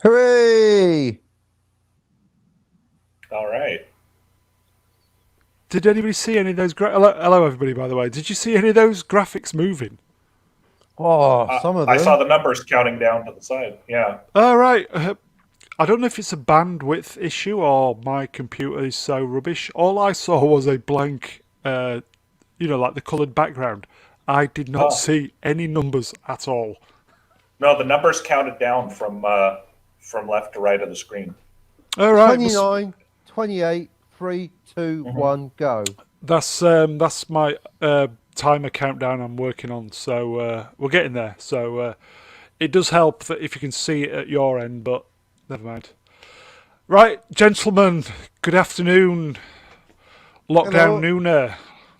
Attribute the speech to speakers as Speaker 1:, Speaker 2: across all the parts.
Speaker 1: Hooray!
Speaker 2: All right.
Speaker 3: Did anybody see any of those? Hello, everybody. By the way, did you see any of those graphics moving?
Speaker 1: Oh, some of
Speaker 2: I saw
Speaker 1: them.
Speaker 2: the numbers counting down to the side. Yeah.
Speaker 3: All right. I don't know if it's a bandwidth issue or my computer is so rubbish. All I saw was a blank, like the coloured background. I did not
Speaker 2: Oh
Speaker 3: see any numbers at all.
Speaker 2: no, the numbers counted down from left to right of the screen.
Speaker 3: All right.
Speaker 1: 29, 28, 3, 2,
Speaker 2: Mm-hmm.
Speaker 1: 1, go.
Speaker 3: That's my timer countdown I'm working on. So we're getting there. So it does help that if you can see it at your end, but never mind. Right, gentlemen. Good afternoon. Lockdown Nooner.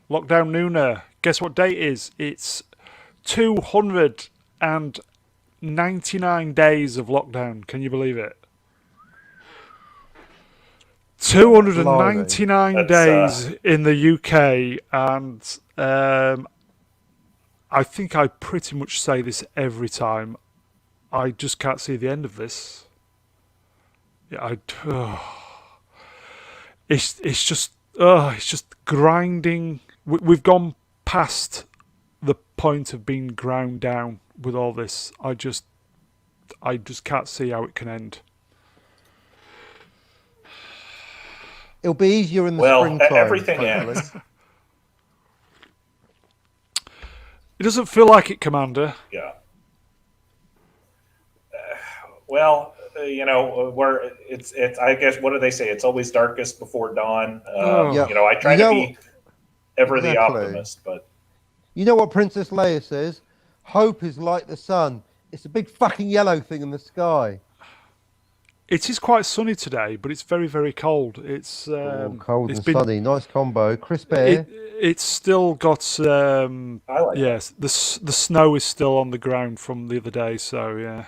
Speaker 3: Lockdown Nooner. Guess what date it is? It's 299 days of lockdown. Can you believe it? 299 days in the UK, and I think I pretty much say this every time. I just can't see the end of this. Yeah, it's just grinding. We've gone past the point of being ground down with all this. I just can't see how it can end.
Speaker 1: It'll be easier in the springtime.
Speaker 2: Everything
Speaker 1: hopefully.
Speaker 2: ends.
Speaker 3: It doesn't feel like it, Commander.
Speaker 2: Yeah. Where it's. I guess what do they say? It's always darkest before dawn.
Speaker 1: Yep.
Speaker 2: I try to be ever the
Speaker 1: Exactly.
Speaker 2: optimist, but
Speaker 1: You know what Princess Leia says? Hope is like the sun. It's a big fucking yellow thing in the sky.
Speaker 3: It is quite sunny today, but it's very, very cold. It's
Speaker 1: Cold
Speaker 3: it's
Speaker 1: and
Speaker 3: been,
Speaker 1: sunny. Nice combo. Crisp air.
Speaker 3: It's still got
Speaker 2: I like
Speaker 3: yes, the snow is still on the ground from the other day. So yeah,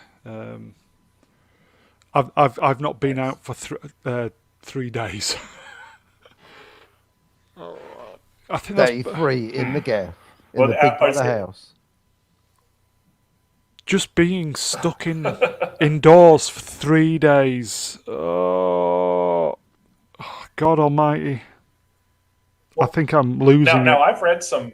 Speaker 3: I've not been out for 3 days. I think
Speaker 1: Day
Speaker 3: that's
Speaker 1: 3 in the gaff. In
Speaker 2: Well,
Speaker 1: the big part of the
Speaker 2: I-
Speaker 1: house.
Speaker 3: just being stuck indoors for 3 days. Oh, God Almighty! I think I'm losing
Speaker 2: now
Speaker 3: it.
Speaker 2: I've read some.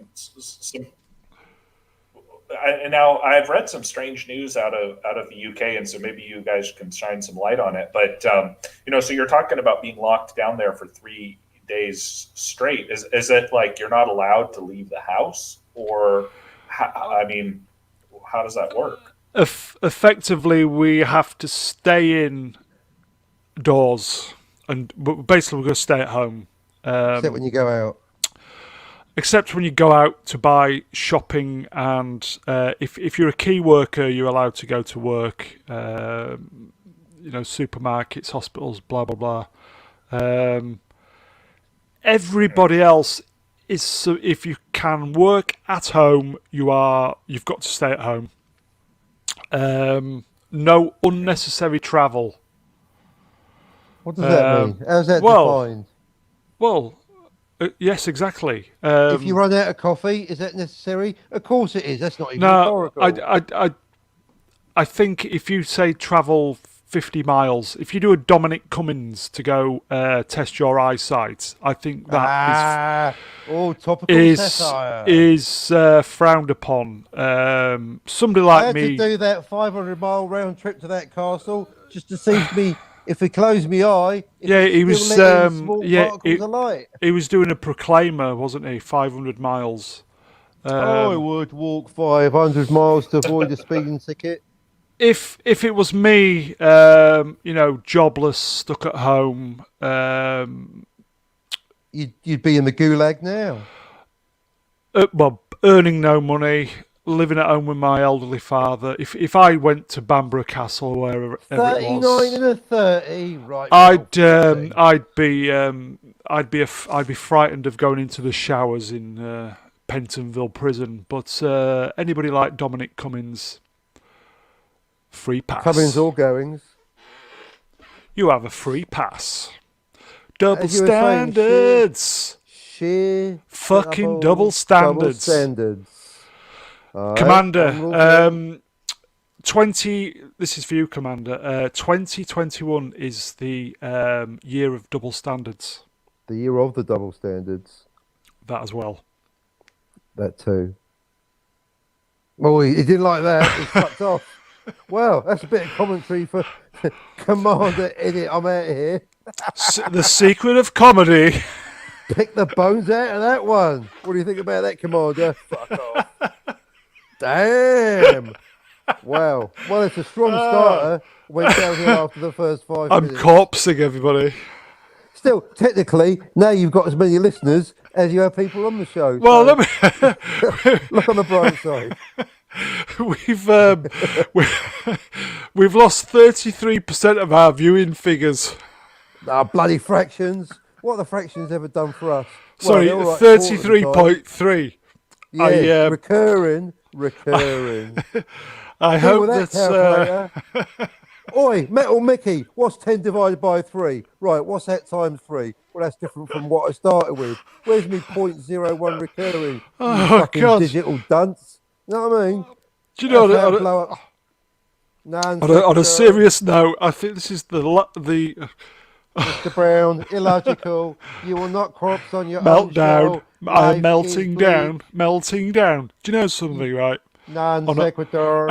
Speaker 2: Now I've read some strange news out of the UK, and so maybe you guys can shine some light on it. But so you're talking about being locked down there for 3 days straight. Is it like you're not allowed to leave the house, or how does that work?
Speaker 3: Effectively, we have to stay indoors, and basically we're going to stay at home.
Speaker 1: Except when you go out.
Speaker 3: Except when you go out to buy shopping, and if you're a key worker, you're allowed to go to work. Supermarkets, hospitals, blah blah blah. Everybody else is. So if you can work at home, you've got to stay at home. No unnecessary travel.
Speaker 1: What does that mean? How's that defined?
Speaker 3: Well, yes, exactly.
Speaker 1: If you run out of coffee, is that necessary? Of course it is. That's not even
Speaker 3: No,
Speaker 1: rhetorical.
Speaker 3: I think if you say travel 50 miles, if you do a Dominic Cummings to go test your eyesight, I think that
Speaker 1: topical
Speaker 3: is
Speaker 1: satire.
Speaker 3: frowned upon. Somebody
Speaker 1: I
Speaker 3: like
Speaker 1: had
Speaker 3: me.
Speaker 1: to do that 500-mile round trip to that castle just to see me if I close my eye.
Speaker 3: He was.
Speaker 1: Small particles of light.
Speaker 3: He was doing a proclaimer, wasn't he? 500 miles.
Speaker 1: I would walk 500 miles to avoid a speeding ticket.
Speaker 3: If it was me, jobless, stuck at home,
Speaker 1: you'd be in the gulag now.
Speaker 3: Earning no money, living at home with my elderly father. If I went to Bamborough Castle or wherever it
Speaker 1: 39
Speaker 3: was,
Speaker 1: and a 30, right?
Speaker 3: I'd be frightened of going into the showers in Pentonville prison. But anybody like Dominic Cummings, free pass.
Speaker 1: Comings or goings.
Speaker 3: You have a free pass. Double
Speaker 1: As you were saying,
Speaker 3: standards.
Speaker 1: Sheer
Speaker 3: Fucking double standards.
Speaker 1: Double standards.
Speaker 3: Commander, This is for you, Commander. 2021 is the year of double standards.
Speaker 1: The year of the double standards.
Speaker 3: That as well.
Speaker 1: That too. Oh, he didn't like that. He fucked off. Well, that's a bit of commentary for Commander Edit. I'm out of here.
Speaker 3: The secret of comedy.
Speaker 1: Pick the bones out of that one. What do you think about that, Commander? Fuck off. Damn. Wow. Well, it's a strong starter. Went downhill after the first 5
Speaker 3: I'm
Speaker 1: minutes.
Speaker 3: corpsing everybody.
Speaker 1: Still, technically, now you've got as many listeners as you have people on the show.
Speaker 3: Well,
Speaker 1: so
Speaker 3: let me.
Speaker 1: look on the bright side.
Speaker 3: We've lost 33% of our viewing figures.
Speaker 1: Ah, bloody fractions. What have the fractions ever done for us?
Speaker 3: Sorry,
Speaker 1: Well, they're all right
Speaker 3: 33.3.
Speaker 1: Yeah, recurring.
Speaker 3: I
Speaker 1: Deal
Speaker 3: hope
Speaker 1: with that calculator. Oi, Metal Mickey, what's 10 divided by 3? Right, what's that times 3? Well, that's different from what I started with. Where's me 0.01 recurring? You fucking
Speaker 3: God.
Speaker 1: digital dunce. You know what I mean?
Speaker 3: Do you know on a serious note, I think this is the
Speaker 1: Mr. Brown, illogical. You will not corpse on your
Speaker 3: meltdown.
Speaker 1: own show.
Speaker 3: I'm
Speaker 1: Life
Speaker 3: melting
Speaker 1: is
Speaker 3: down. Melting down. Do you know something, right?
Speaker 1: non sequitur.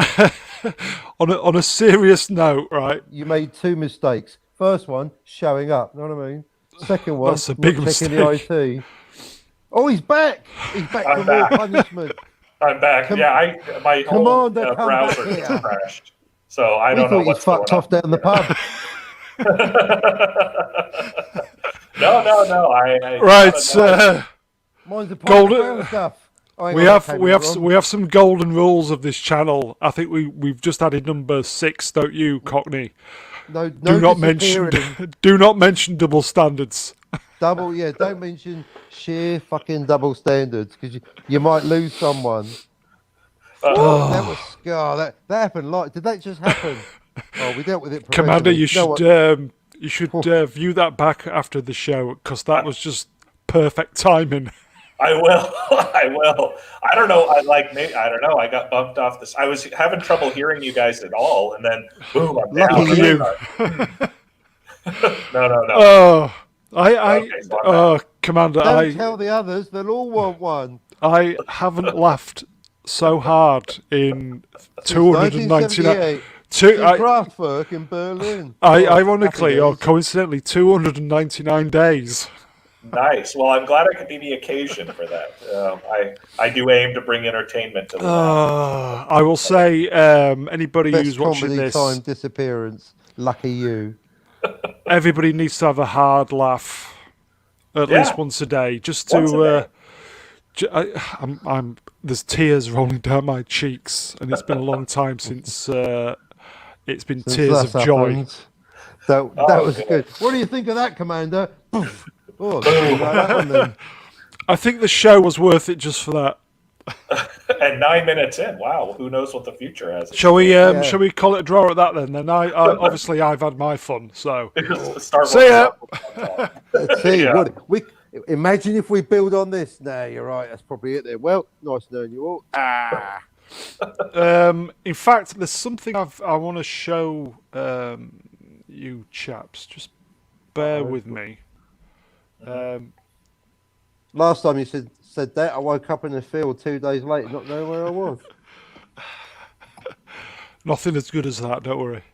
Speaker 3: On a serious note, right?
Speaker 1: You made 2 mistakes. First one, showing up. You know what I mean? Second one,
Speaker 3: That's a big
Speaker 1: not checking the IT. Oh, he's back. He's back for more punishment.
Speaker 2: I'm back. My whole
Speaker 1: Commander, come
Speaker 2: browser
Speaker 1: back
Speaker 2: just
Speaker 1: here.
Speaker 2: crashed. So I
Speaker 1: We
Speaker 2: don't know
Speaker 1: thought he's
Speaker 2: what's going
Speaker 1: fucked off
Speaker 2: on.
Speaker 1: down the pub.
Speaker 2: No.
Speaker 3: Right.
Speaker 1: Mine's the
Speaker 3: Golden-
Speaker 1: brown stuff. Oh, hang
Speaker 3: We
Speaker 1: on,
Speaker 3: have we have some golden rules of this channel. I think we've just added number 6, don't you, Cockney?
Speaker 1: No
Speaker 3: Do not mention
Speaker 1: disappearing.
Speaker 3: do not mention double standards.
Speaker 1: Double, yeah. Don't mention sheer fucking double standards because you might lose someone. Oh, that was Scar. That happened. Did that just happen? Oh, we dealt with it.
Speaker 3: Commander, you
Speaker 1: professionally.
Speaker 3: should view that back after the show because that was just perfect timing.
Speaker 2: I will. I don't know. I don't know. I got bumped off this. I was having trouble hearing you guys at all, and then boom, I'm down.
Speaker 1: Lucky you.
Speaker 2: No.
Speaker 3: Commander,
Speaker 1: Don't tell the others. They'll all want one.
Speaker 3: I haven't laughed so hard in 299.
Speaker 1: 1978. Kraftwerk in Berlin.
Speaker 3: Ironically or coincidentally, 299 days.
Speaker 2: Nice. Well, I'm glad I could be the occasion for that. I do aim to bring entertainment to the
Speaker 3: I will say, anybody
Speaker 1: Best
Speaker 3: who's watching
Speaker 1: comedy
Speaker 3: this,
Speaker 1: time disappearance. Lucky you.
Speaker 3: everybody needs to have a hard laugh at least once a day, just
Speaker 2: Once a
Speaker 3: to. I'm there's tears rolling down my cheeks, and it's been a long time since it's been tears of
Speaker 1: That's
Speaker 3: joy.
Speaker 1: happened. That was
Speaker 2: good.
Speaker 1: good. What do you think of that, Commander? Poof. Oh, like that one then.
Speaker 3: I think the show was worth it just for that.
Speaker 2: And 9 minutes in, wow, who knows what the future has?
Speaker 3: Shall we call it a draw at that then? Then I obviously I've had my fun. So see ya.
Speaker 1: Let's see.
Speaker 2: Yeah.
Speaker 1: What imagine if we build on this. Nah, you're right. That's probably it there. Well, nice knowing you all.
Speaker 3: In fact, there's something I want to show you chaps. Just bear with me.
Speaker 1: Last time you said that, I woke up in the field 2 days later, not knowing where I was.
Speaker 3: Nothing as good as that. Don't worry.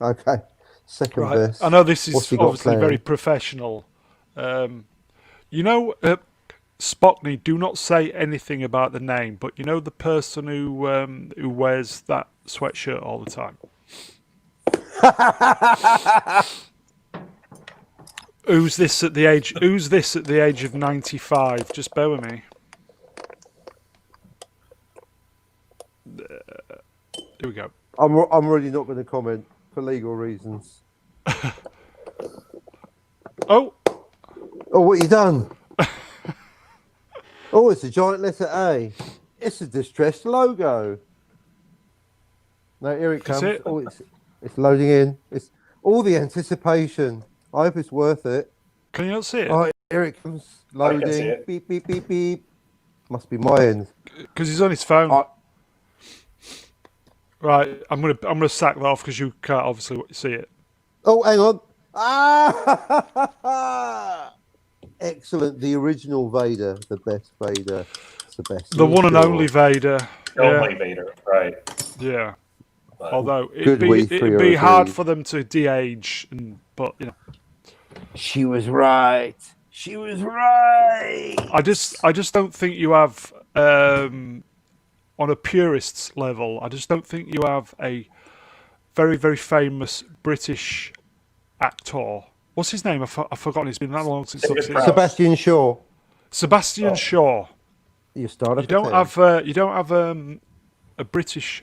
Speaker 1: Okay, second
Speaker 3: Right.
Speaker 1: best.
Speaker 3: I know this is
Speaker 1: What's he got
Speaker 3: obviously
Speaker 1: planned?
Speaker 3: very professional. You know, Spockney, do not say anything about the name, but you know the person who wears that sweatshirt all the time. Who's this at the age of 95? Just bear with me. Here we go.
Speaker 1: I'm really not going to comment for legal reasons.
Speaker 3: Oh,
Speaker 1: what you done? Oh, it's a giant letter A. It's a distressed logo. No, here it comes.
Speaker 3: it?
Speaker 1: Oh, it's loading in. It's all the anticipation. I hope it's worth it.
Speaker 3: can you not see it?
Speaker 1: Oh, here it comes.
Speaker 2: I can see
Speaker 1: Loading.
Speaker 2: it.
Speaker 1: Beep, beep, beep, beep. Must be my end.
Speaker 3: Because he's on his phone. Right, I'm gonna sack that off because you can't obviously see it.
Speaker 1: Oh, hang on. Ah, excellent. The original Vader, the best Vader,
Speaker 3: The
Speaker 1: Sebastian
Speaker 3: one and only
Speaker 1: Shaw.
Speaker 3: Vader. Yeah,
Speaker 2: Only Vader, right?
Speaker 3: yeah.
Speaker 2: But,
Speaker 3: Although
Speaker 1: Good, we three
Speaker 3: it'd
Speaker 1: are
Speaker 3: be hard
Speaker 1: agreed.
Speaker 3: for them to de-age, but
Speaker 1: She was right. She was right.
Speaker 3: I just don't think you have on a purist's level. I just don't think you have a very very famous British actor. What's his name? I've forgotten. It's been that long since I've
Speaker 2: David
Speaker 3: seen
Speaker 2: Prowse.
Speaker 3: it.
Speaker 1: Sebastian Shaw.
Speaker 3: Sebastian
Speaker 2: Oh.
Speaker 3: Shaw.
Speaker 1: You started.
Speaker 3: You don't have a British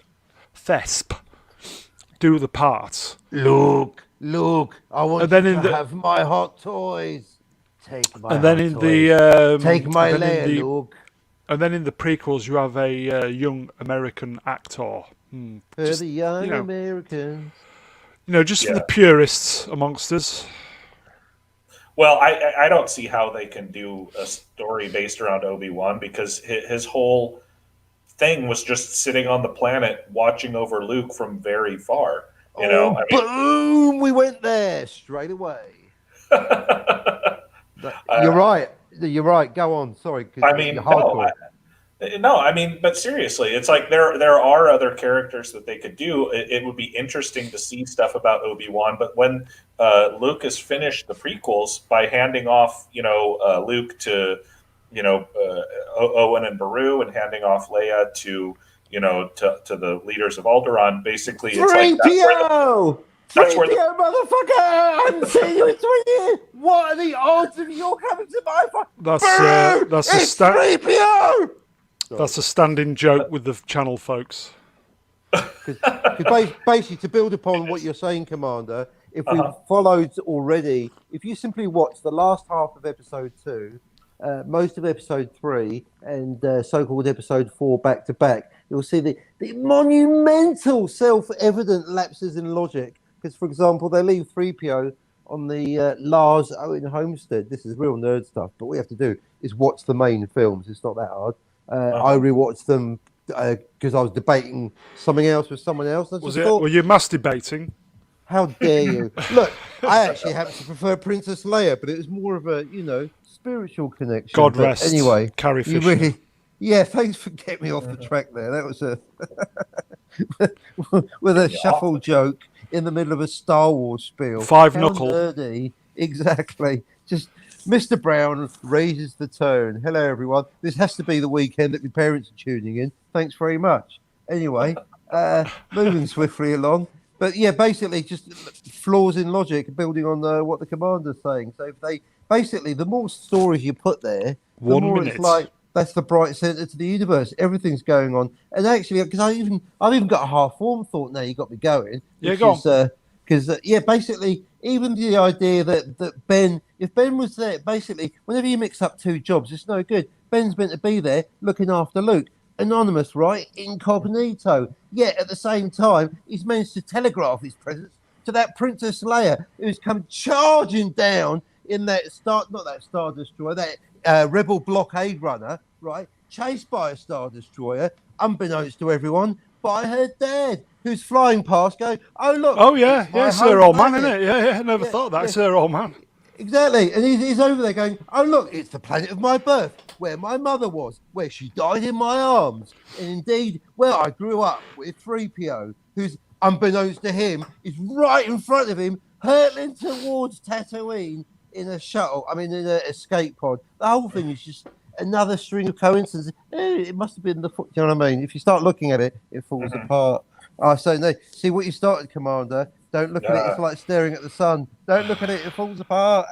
Speaker 3: thesp do the part.
Speaker 1: Look. I want
Speaker 3: And then
Speaker 1: you
Speaker 3: in
Speaker 1: to
Speaker 3: the-
Speaker 1: have my hot toys. Take my
Speaker 3: And then
Speaker 1: hot
Speaker 3: in
Speaker 1: toys.
Speaker 3: the
Speaker 1: Take my
Speaker 3: and then in
Speaker 1: lair,
Speaker 3: the
Speaker 1: Luke.
Speaker 3: and then in the prequels you have a young American actor.
Speaker 1: For
Speaker 3: Just,
Speaker 1: the young
Speaker 3: you know.
Speaker 1: Americans.
Speaker 3: Just for
Speaker 2: Yeah.
Speaker 3: the purists amongst us.
Speaker 2: Well, I don't see how they can do a story based around Obi-Wan because his whole thing was just sitting on the planet watching over Luke from very far. You know,
Speaker 1: Oh, boom! We went there straight away. You're right. You're right. Go on. Sorry, 'cause
Speaker 2: I mean,
Speaker 1: you're hardcore.
Speaker 2: no, I mean, but seriously, it's like there are other characters that they could do. It would be interesting to see stuff about Obi-Wan, but when Lucas finished the prequels by handing off, Luke to, Owen and Beru, and handing off Leia to, to the leaders of Alderaan, basically, it's like
Speaker 1: 3PO!
Speaker 2: that's where
Speaker 1: 3PO, motherfucker! I haven't seen you in 20 years! What are the odds of your coming to my phone?
Speaker 3: That's a
Speaker 1: It's 3PO!
Speaker 3: That's a standing joke with the channel folks.
Speaker 1: Because basically, to build upon what you're saying, Commander, if we followed already, if you simply watch the last half of episode 2, most of episode 3, and so-called episode 4 back to back, you'll see the monumental self-evident lapses in logic. Because, for example, they leave 3PO on the Lars Owen homestead. This is real nerd stuff, but what we have to do is watch the main films. It's not that hard. I rewatched them because I was debating something else with someone else. I just thought,
Speaker 3: Were you masturbating?
Speaker 1: how dare you? Look, I actually happen to prefer Princess Leia, but it was more of a, spiritual connection.
Speaker 3: God
Speaker 1: But
Speaker 3: rest
Speaker 1: anyway,
Speaker 3: Carrie
Speaker 1: you
Speaker 3: Fisher.
Speaker 1: really, yeah, thanks for getting me off the track there. That was with a shuffle joke in the middle of a Star Wars spiel.
Speaker 3: Five
Speaker 1: How
Speaker 3: knuckle.
Speaker 1: nerdy. Exactly. Just Mr. Brown raises the tone. Hello, everyone. This has to be the weekend that my parents are tuning in. Thanks very much. Anyway, moving swiftly along. But yeah, basically just flaws in logic, building on what the commander's saying. So if they basically, the more stories you put there, the
Speaker 3: 1
Speaker 1: more
Speaker 3: minute.
Speaker 1: it's like that's the bright center to the universe. Everything's going on, and actually, because I've even got a half-formed thought now. You got me going.
Speaker 3: Yeah, go on.
Speaker 1: Because basically, even the idea that Ben, if Ben was there, basically, whenever you mix up two jobs, it's no good. Ben's meant to be there looking after Luke. Anonymous, right? Incognito. Yet at the same time, he's managed to telegraph his presence to that Princess Leia who's come charging down in that Star Destroyer, that Rebel blockade runner, right? Chased by a Star Destroyer, unbeknownst to everyone, by her dad, who's flying past, going, "Oh look,
Speaker 3: Oh yeah,
Speaker 1: it's my
Speaker 3: it's her
Speaker 1: home
Speaker 3: old man,
Speaker 1: planet."
Speaker 3: isn't it? Yeah. Never
Speaker 1: Yeah,
Speaker 3: thought that.
Speaker 1: yeah.
Speaker 3: It's her old man.
Speaker 1: Exactly, and he's over there going, "Oh look, it's the planet of my birth, where my mother was, where she died in my arms, and indeed, where I grew up with 3PO, who's unbeknownst to him is right in front of him, hurtling towards Tatooine in a shuttle. I mean, in an escape pod. The whole thing is just another string of coincidences. It must have been the. Do you know what I mean? If you start looking at it, it falls apart. So no, see what you started, Commander. Don't look at it. It's like staring at the sun. Don't look at it. It falls apart.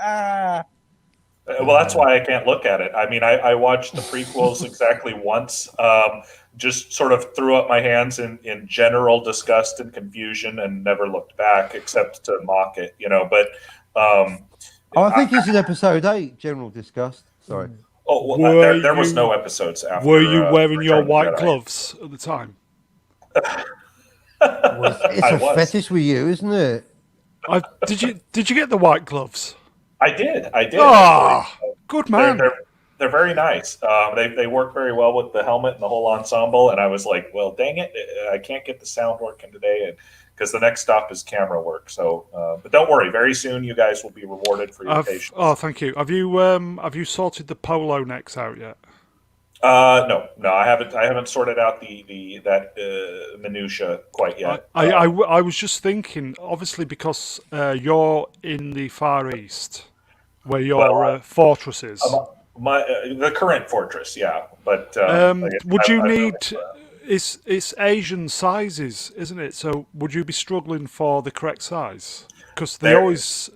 Speaker 2: Well, that's why I can't look at it. I mean, I watched the prequels exactly once, just sort of threw up my hands in general disgust and confusion and never looked back except to mock it, But
Speaker 1: I think it's in episode 8, General Disgust. Sorry.
Speaker 2: oh, well, there was no episodes after.
Speaker 3: Were you wearing your
Speaker 2: Return of the
Speaker 3: white
Speaker 2: Jedi.
Speaker 3: gloves at the time?
Speaker 1: It's
Speaker 2: I
Speaker 1: a
Speaker 2: was.
Speaker 1: fetish with you, isn't it?
Speaker 3: Did you get the white gloves?
Speaker 2: I did.
Speaker 3: Ah, good man.
Speaker 2: They're very nice. They work very well with the helmet and the whole ensemble. And I was like, well, dang it, I can't get the sound working today, and because the next stop is camera work. So, but don't worry, very soon you guys will be rewarded for your patience.
Speaker 3: Oh, thank you. Have you sorted the polo necks out yet?
Speaker 2: No, I haven't sorted out that minutia quite yet.
Speaker 3: I was just thinking, obviously, because you're in the Far East, where your fortress is.
Speaker 2: The current fortress, yeah. But
Speaker 3: would you need? It's Asian sizes, isn't it? So would you be struggling for the correct size? Because they're always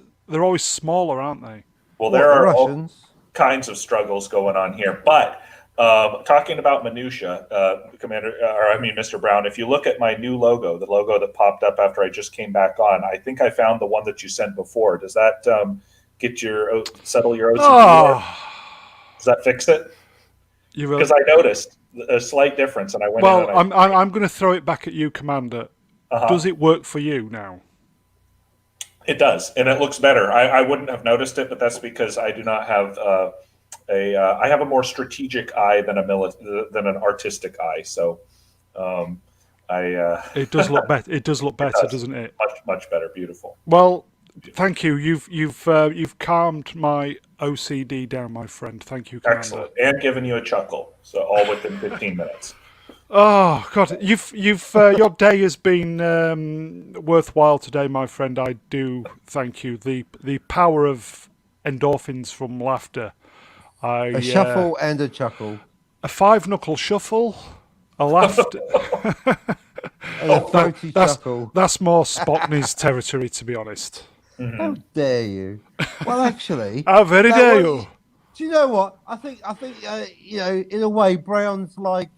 Speaker 3: smaller, aren't they?
Speaker 2: Well, there are all
Speaker 1: Russians.
Speaker 2: kinds of struggles going on here. But talking about minutia, Mr. Brown, if you look at my new logo, the logo that popped up after I just came back on, I think I found the one that you sent before. Does that settle your OCD?
Speaker 3: Oh,
Speaker 2: Does that fix it? Because I noticed a slight difference, and I went.
Speaker 3: Well, I'm going to throw it back at you, Commander. Does it work for you now?
Speaker 2: It does, and it looks better. I wouldn't have noticed it, but that's because I do not have I have a more strategic eye than an artistic eye. So,
Speaker 3: It does look better. It does look better, doesn't it?
Speaker 2: Much better. Beautiful.
Speaker 3: Well, thank you. You've calmed my OCD down, my friend. Thank you, Commander.
Speaker 2: Excellent, and given you a chuckle. So all within 15 minutes.
Speaker 3: Oh God, you've your day has been worthwhile today, my friend. I do thank you. The power of endorphins from laughter.
Speaker 1: A shuffle and a chuckle.
Speaker 3: A 5-knuckle shuffle, a laughter.
Speaker 1: And a throaty chuckle.
Speaker 3: That's more Spockney's territory, to be honest.
Speaker 1: How dare you? Well, actually,
Speaker 3: How very dare you?
Speaker 1: Do you know what? I think in a way, Brown's like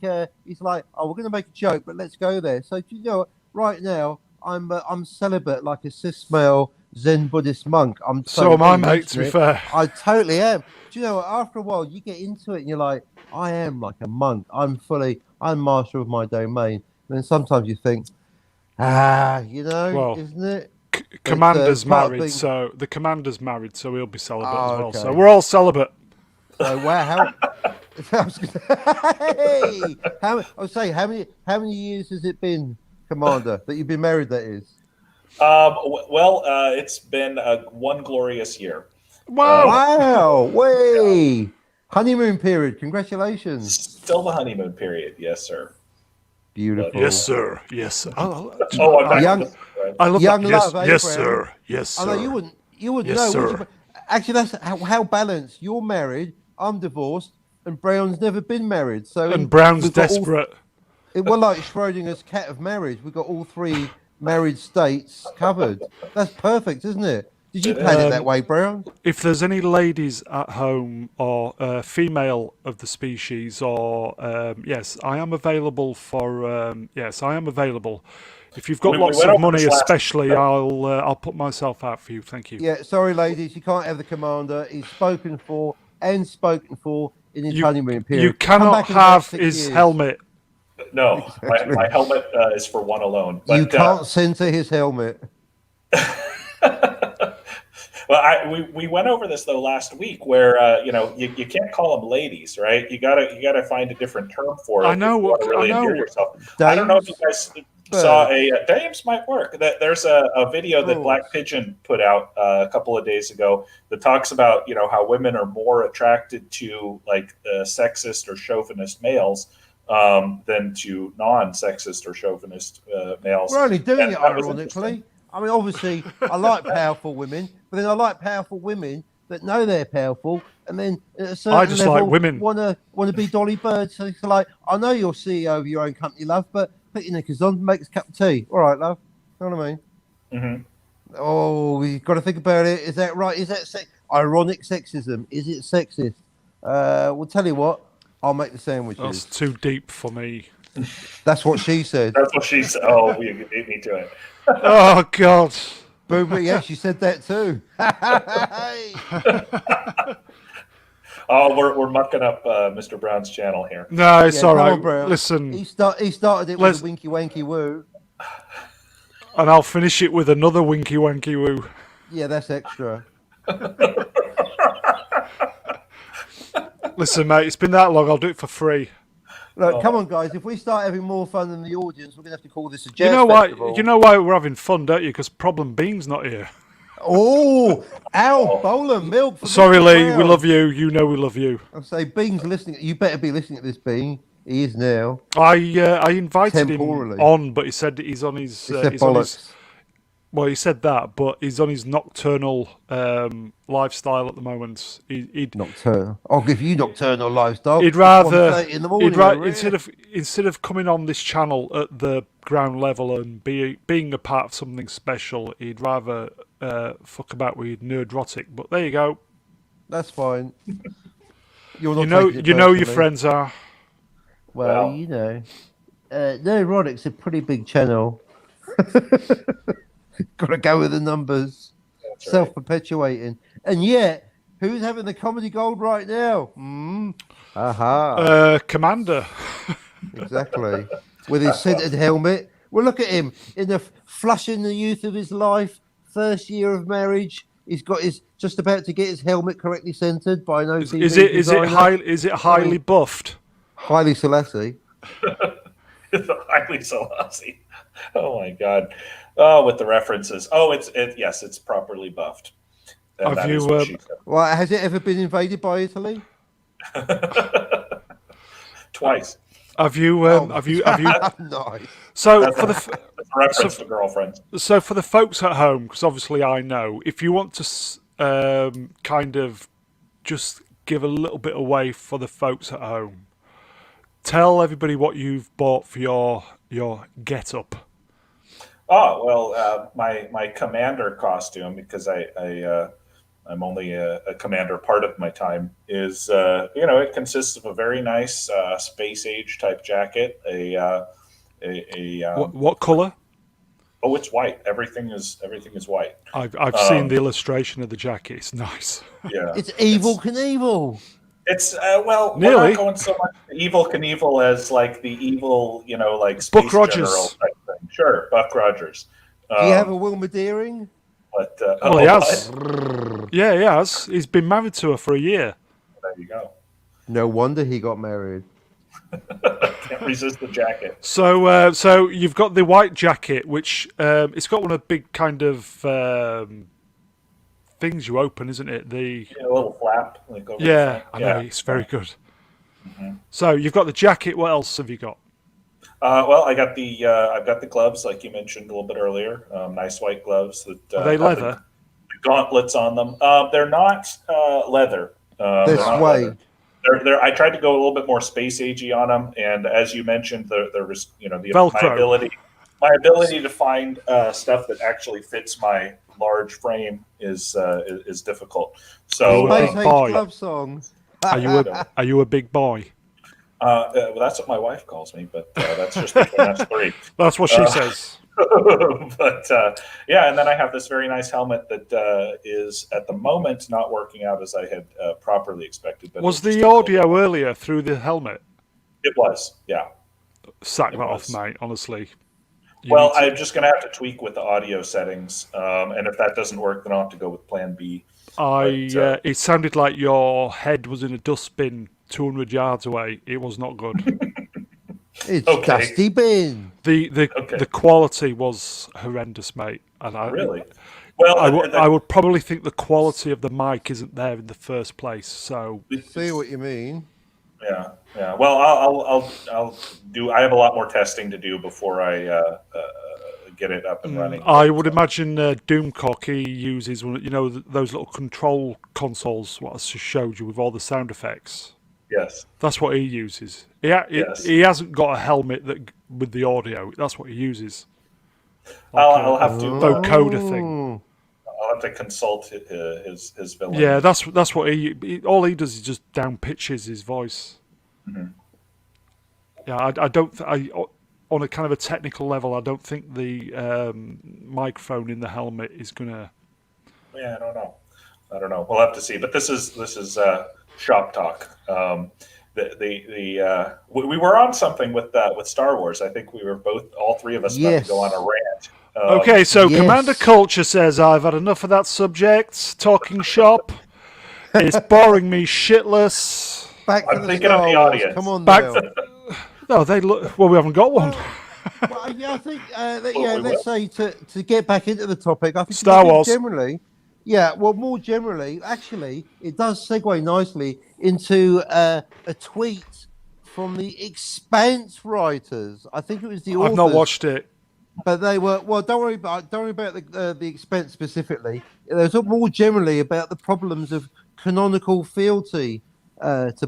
Speaker 1: he's like, oh, we're going to make a joke, but let's go there. So do you know what? Right now, I'm celibate like a cis male Zen Buddhist monk.
Speaker 3: So am I, mate. To be fair,
Speaker 1: I totally am. Do you know what? After a while, you get into it, and you're like, I am like a monk. I'm master of my domain. And then sometimes you think, isn't it?
Speaker 3: Commander's married, so the commander's married, so he'll be celibate as well.
Speaker 1: Okay.
Speaker 3: So we're all celibate.
Speaker 1: So wow, how many years has it been, Commander, that you've been married? That is.
Speaker 2: It's been one glorious year.
Speaker 1: Wow! Way honeymoon period. Congratulations.
Speaker 2: Still the honeymoon period, yes, sir.
Speaker 1: Beautiful.
Speaker 3: Yes, sir. Yes, sir.
Speaker 1: I love
Speaker 3: young
Speaker 1: that.
Speaker 3: Love. Yes, sir. Yes, sir.
Speaker 1: I know you wouldn't
Speaker 3: yes,
Speaker 1: know.
Speaker 3: Sir.
Speaker 1: Actually, that's how balanced. You're married. I'm divorced, and Brown's never been married.
Speaker 3: And Brown's desperate.
Speaker 1: We're like Schrodinger's cat of marriage. We've got all three married states covered. That's perfect, isn't it? Did you plan it that way, Brown?
Speaker 3: If there's any ladies at home or female of the species, or yes, I am available for. Yes, I am available. If you've got lots of money, especially, I'll put myself out for you. Thank you.
Speaker 1: Yeah, sorry, ladies, you can't have the commander. He's spoken for in his honeymoon period.
Speaker 3: You cannot have his helmet.
Speaker 2: No, my helmet is for one alone. But,
Speaker 1: you can't center his helmet.
Speaker 2: Well, we went over this though last week, where you can't call them ladies, right? You gotta find a different term for it.
Speaker 3: I know.
Speaker 2: I don't know if you guys saw dames might work. There's a video that Black Pigeon put out a couple of days ago that talks about how women are more attracted to like sexist or chauvinist males than to non-sexist or chauvinist males.
Speaker 1: We're only doing it ironically. I mean, obviously, I like powerful women, but then I like powerful women that know they're powerful, and then at a certain
Speaker 3: I just
Speaker 1: level,
Speaker 3: like women.
Speaker 1: Want to be Dolly Bird. So it's like, I know you're CEO of your own company, love, but put your knickers on, make us a cup of tea. All right, love. You know what I mean? Mm-hmm. Oh, you've got to think about it. Is that right? Is that ironic sexism? Is it sexist? Well, tell you what, I'll make the sandwiches.
Speaker 3: That's too deep for me.
Speaker 1: That's what she said.
Speaker 2: That's what she said. Oh, you beat me to it.
Speaker 3: Oh, God.
Speaker 1: Boom, but yeah, she said that too.
Speaker 2: Oh, we're mucking up Mr. Brown's channel here.
Speaker 3: No, it's all right.
Speaker 1: On,
Speaker 3: listen.
Speaker 1: He started it with a winky wanky woo.
Speaker 3: And I'll finish it with another winky wanky woo. Listen, mate, it's been that long. I'll do it for free.
Speaker 1: Look, come on, guys. If we start having more fun than the audience, we're going to have to call this a jazz
Speaker 3: You know why?
Speaker 1: festival.
Speaker 3: You know why we're having fun, don't you? Because Problem Bean's not here.
Speaker 1: Oh, Al Bowler Milk. from
Speaker 3: Sorry,
Speaker 1: Mr.
Speaker 3: Lee. We
Speaker 1: Brown.
Speaker 3: love you. You know we love you.
Speaker 1: I'll say Bean's listening. You better be listening to this, Bean. He is now.
Speaker 3: I invited him
Speaker 1: Temporally.
Speaker 3: on, but he said he's on his.
Speaker 1: He said
Speaker 3: he's on his
Speaker 1: bollocks.
Speaker 3: well, he said that, but he's on his nocturnal lifestyle at the moment. He'd
Speaker 1: Nocturnal. I'll give you nocturnal lifestyle.
Speaker 3: He'd
Speaker 1: It's
Speaker 3: rather
Speaker 1: 1:30 in the morning.
Speaker 3: he'd ra-
Speaker 1: over
Speaker 3: instead
Speaker 1: here.
Speaker 3: of coming on this channel at the ground level and being a part of something special, he'd rather fuck about with Nerdrotic. But there you go.
Speaker 1: That's fine. You're not
Speaker 3: You
Speaker 1: taking it
Speaker 3: know your
Speaker 1: personally.
Speaker 3: friends are.
Speaker 1: Well,
Speaker 2: Well.
Speaker 1: you know, Neurotic's a pretty big channel. Got to go with the numbers.
Speaker 2: That's right.
Speaker 1: Self-perpetuating. And yet, who's having the comedy gold right now? Aha.
Speaker 3: Commander.
Speaker 1: Exactly. With his scented helmet. Well, look at him in the flushing the youth of his life. First year of marriage. He's got his just about to get his helmet correctly centered by no TV
Speaker 3: Is it
Speaker 1: designer.
Speaker 3: highly buffed?
Speaker 1: Haile Selassie?
Speaker 2: Haile Selassie. Oh my God! Oh, with the references. Oh, yes, it's properly buffed. And
Speaker 3: Have
Speaker 2: that
Speaker 3: you,
Speaker 2: is what she
Speaker 1: Well, has it ever been invaded by Italy?
Speaker 2: said. Twice.
Speaker 3: Have you
Speaker 1: Nice.
Speaker 3: so
Speaker 2: That's
Speaker 3: for
Speaker 2: a,
Speaker 3: the
Speaker 2: that's a reference to girlfriends.
Speaker 3: So for the folks at home, because obviously I know, if you want to kind of just give a little bit away for the folks at home, tell everybody what you've bought for your get-up.
Speaker 2: Oh well, my commander costume, because I'm only a commander part of my time, is it consists of a very nice space age type jacket,
Speaker 3: What colour?
Speaker 2: oh, it's white. Everything is white.
Speaker 3: I've seen the illustration of the jacket. It's nice.
Speaker 2: Yeah,
Speaker 1: It's Evil Knievel.
Speaker 2: It's well, we're
Speaker 3: Nearly.
Speaker 2: not going so much to Evil Knievel as like the evil, like space
Speaker 3: Buck Rogers.
Speaker 2: general type thing. Sure, Buck Rogers.
Speaker 1: Do you have a Wilma Deering?
Speaker 2: But
Speaker 3: Well, he
Speaker 2: oh,
Speaker 3: has. Yeah, he has. He's been married to her for a year.
Speaker 2: there you go.
Speaker 1: No wonder he got married.
Speaker 2: Can't resist the jacket.
Speaker 3: So you've got the white jacket, which it's got one of the big kind of things you open, isn't it? The
Speaker 2: A little flap. Like over the
Speaker 3: yeah,
Speaker 2: front.
Speaker 3: I know it's very good. So you've got the jacket. What else have you got?
Speaker 2: Well, I've got the gloves, like you mentioned a little bit earlier. Nice white gloves that
Speaker 3: Are they
Speaker 2: have
Speaker 3: leather?
Speaker 2: the gauntlets on them. They're not leather.
Speaker 1: They're
Speaker 2: not leather.
Speaker 1: suede.
Speaker 2: I tried to go a little bit more space agey on them, and as you mentioned, there was
Speaker 3: Velcro.
Speaker 2: my ability to find stuff that actually fits my large frame is difficult. So
Speaker 3: Well,
Speaker 1: Space Age
Speaker 3: boy.
Speaker 1: Glove song.
Speaker 3: Are you a big boy?
Speaker 2: well, that's what my wife calls me, but that's just between us three.
Speaker 3: That's what she says.
Speaker 2: But yeah, and then I have this very nice helmet that is at the moment not working out as I had properly expected. But
Speaker 3: Was
Speaker 2: it was
Speaker 3: the
Speaker 2: just a
Speaker 3: audio earlier through the helmet?
Speaker 2: It was, yeah.
Speaker 3: Sack
Speaker 2: It
Speaker 3: that
Speaker 2: was.
Speaker 3: off, mate. Honestly. You
Speaker 2: Well,
Speaker 3: need to-
Speaker 2: I'm just going to have to tweak with the audio settings, and if that doesn't work, then I'll have to go with Plan B.
Speaker 3: it sounded like your head was in a dustbin 200 yards away. It was not good.
Speaker 1: It's
Speaker 2: Okay.
Speaker 1: Dusty Bin.
Speaker 2: Okay.
Speaker 3: The quality was horrendous, mate. And
Speaker 2: Really? Well,
Speaker 3: I would probably think the quality of the mic isn't there in the first place. So
Speaker 1: See what you mean.
Speaker 2: yeah. Well, I'll do. I have a lot more testing to do before I get it up and running.
Speaker 3: I would imagine Doomcock, he uses those little control consoles. What I just showed you with all the sound effects.
Speaker 2: Yes.
Speaker 3: That's what he uses.
Speaker 2: Yes.
Speaker 3: He hasn't got a helmet that with the audio. That's what he uses.
Speaker 2: I'll have to.
Speaker 3: Vocoder thing.
Speaker 2: I'll have to consult his villain.
Speaker 3: Yeah, that's what all he does is just down pitches his voice. Yeah, I don't. On a kind of a technical level, I don't think the microphone in the helmet is gonna.
Speaker 2: Yeah, I don't know. We'll have to see. But this is shop talk. We were on something with Star Wars. I think we were all three of us about
Speaker 1: Yes.
Speaker 2: to go on a rant.
Speaker 3: Okay, so
Speaker 1: yes.
Speaker 3: Commander Culture says I've had enough of that subject. Talking shop. It's boring me shitless.
Speaker 1: back to
Speaker 2: I'm
Speaker 1: the
Speaker 2: thinking of
Speaker 1: Star
Speaker 2: the
Speaker 1: Wars.
Speaker 2: audience.
Speaker 1: Come on
Speaker 3: Back.
Speaker 1: now.
Speaker 3: No, they look. Well, we haven't got one.
Speaker 1: Well, yeah, I think
Speaker 2: Well, we
Speaker 1: let's say to get back into the topic, I think
Speaker 3: Star Wars.
Speaker 1: generally, yeah, well, more generally, actually, it does segue nicely into a tweet from the Expanse writers. I think it was the
Speaker 3: I've
Speaker 1: authors,
Speaker 3: not watched it.
Speaker 1: but they were well. Don't worry about the Expanse specifically. There's more generally about the problems of canonical fealty, as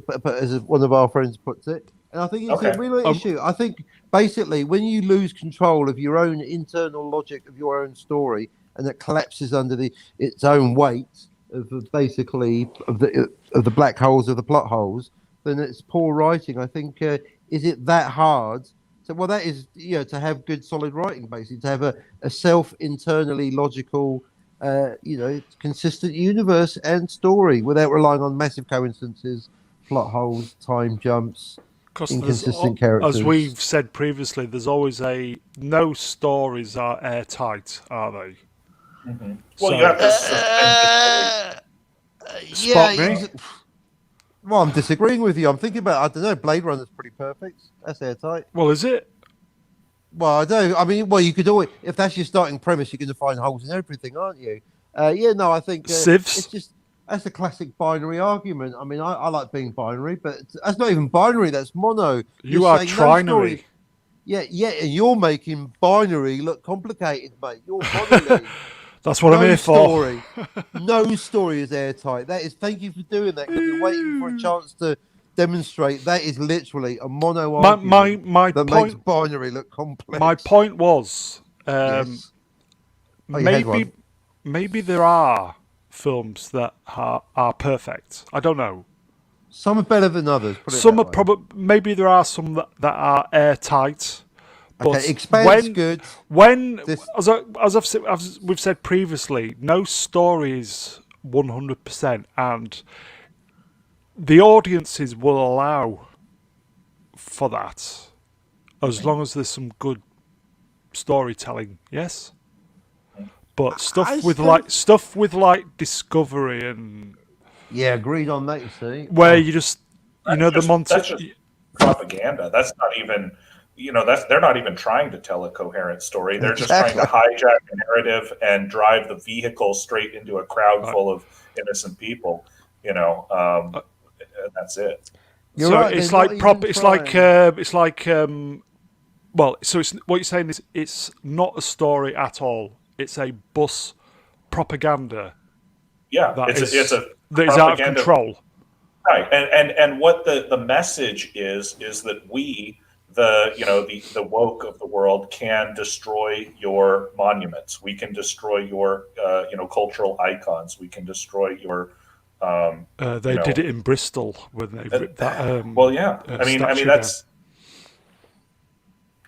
Speaker 1: one of our friends puts it. And I think it's a
Speaker 2: Okay.
Speaker 1: real issue. I think basically when you lose control of your own internal logic of your own story, and it collapses under its own weight of basically of the black holes of the plot holes, then it's poor writing. I think is it that hard? So well, that is to have good solid writing, basically to have a self internally logical, consistent universe and story without relying on massive coincidences, plot holes, time jumps,
Speaker 3: Because
Speaker 1: inconsistent characters.
Speaker 3: as we've said previously, there's always no stories are airtight, are they?
Speaker 2: Mm-hmm. Well,
Speaker 3: So-
Speaker 2: you have to suspend
Speaker 3: Spot me.
Speaker 1: Well, I'm disagreeing with you. I'm thinking about, I don't know, Blade Runner's pretty perfect. That's airtight.
Speaker 3: Well, is it?
Speaker 1: Well, I don't. I mean, well, you could always, if that's your starting premise, you're going to find holes in everything, aren't you? No, I think
Speaker 3: Sieves?
Speaker 1: it's just that's a classic binary argument. I mean, I like being binary, but that's not even binary. That's mono.
Speaker 3: You
Speaker 1: You're
Speaker 3: are
Speaker 1: saying no
Speaker 3: trinary.
Speaker 1: story- Yeah, and you're making binary look complicated, mate. You're monolith.
Speaker 3: That's what I'm here for.
Speaker 1: Story. No story is airtight. That is. Thank you for doing that. Because we're waiting for a chance to demonstrate that is literally a mono argument
Speaker 3: My
Speaker 1: that makes
Speaker 3: point.
Speaker 1: binary look complex.
Speaker 3: My point was,
Speaker 1: Yes. Oh, you had one.
Speaker 3: maybe there are films that are perfect. I don't know.
Speaker 1: Some are better than others. Put it
Speaker 3: Some
Speaker 1: that
Speaker 3: are
Speaker 1: way.
Speaker 3: probably. Maybe there are some that are airtight. But
Speaker 1: Okay, Expanse good.
Speaker 3: When,
Speaker 1: This-
Speaker 3: as we've said previously, no story is 100%, and the audiences will allow for that as long as there's some good storytelling. Yes, but stuff with like Discovery and
Speaker 1: Yeah, agreed on that. You see,
Speaker 3: where you just the
Speaker 2: that's
Speaker 3: montage.
Speaker 2: just propaganda. That's not even, they're not even trying to tell a coherent story. They're just trying to hijack a narrative and drive the vehicle straight into a crowd full of innocent people. And that's it.
Speaker 1: You're
Speaker 3: So
Speaker 1: right,
Speaker 3: it's
Speaker 1: they're
Speaker 3: like
Speaker 1: not
Speaker 3: prop.
Speaker 1: even
Speaker 3: It's like
Speaker 1: trying.
Speaker 3: well. So it's what you're saying is it's not a story at all. It's a bus propaganda
Speaker 2: Yeah,
Speaker 3: that
Speaker 2: it's a
Speaker 3: that is out of
Speaker 2: propaganda.
Speaker 3: control.
Speaker 2: Right, and what the message is that we, the woke of the world, can destroy your monuments. We can destroy your cultural icons. We can destroy your.
Speaker 3: They did it in Bristol when they ripped that.
Speaker 2: Well, yeah. I mean that's.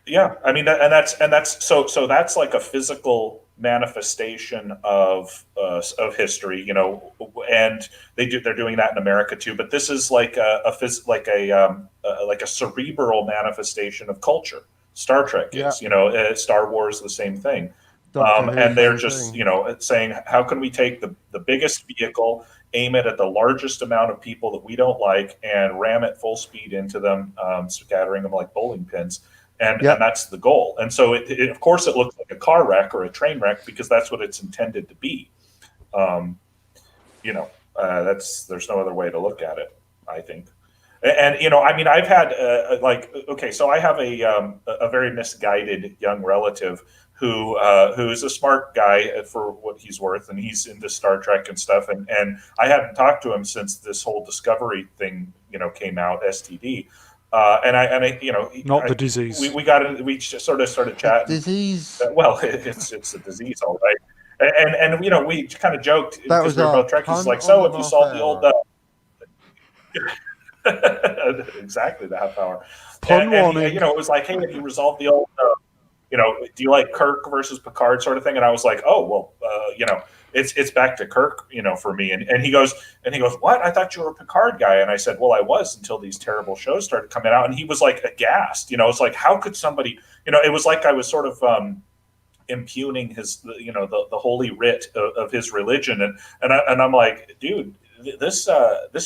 Speaker 2: Yeah, I mean that's so that's like a physical manifestation of history, and they're doing that in America too. But this is like like a cerebral manifestation of culture. Star Trek is, Star Wars, the same thing. And they're just, saying, how can we take the biggest vehicle, aim it at the largest amount of people that we don't like, and ram it full speed into them, scattering them like bowling pins. And that's the goal. And so, of course, it looks like a car wreck or a train wreck because that's what it's intended to be. There's no other way to look at it, I think. And I mean, I've had so I have a very misguided young relative who is a smart guy for what he's worth, and he's into Star Trek and stuff. And I hadn't talked to him since this whole Discovery thing, came out, STD.
Speaker 3: Not the disease.
Speaker 2: We just sort of started chatting.
Speaker 1: Disease.
Speaker 2: Well, it's a disease, all right. And we kind of joked because we were both Trekkies. Like, so if you solve the old. Exactly, the half hour.
Speaker 3: Pun warning.
Speaker 2: It was like, hey, if you resolve the old, do you like Kirk versus Picard sort of thing? And I was like, oh, well, it's back to Kirk, for me. And he goes, what? I thought you were a Picard guy. And I said, well, I was until these terrible shows started coming out. And he was like aghast. It's like, how could somebody, it was like I was sort of impugning his, the holy writ of his religion. And I'm like, dude, this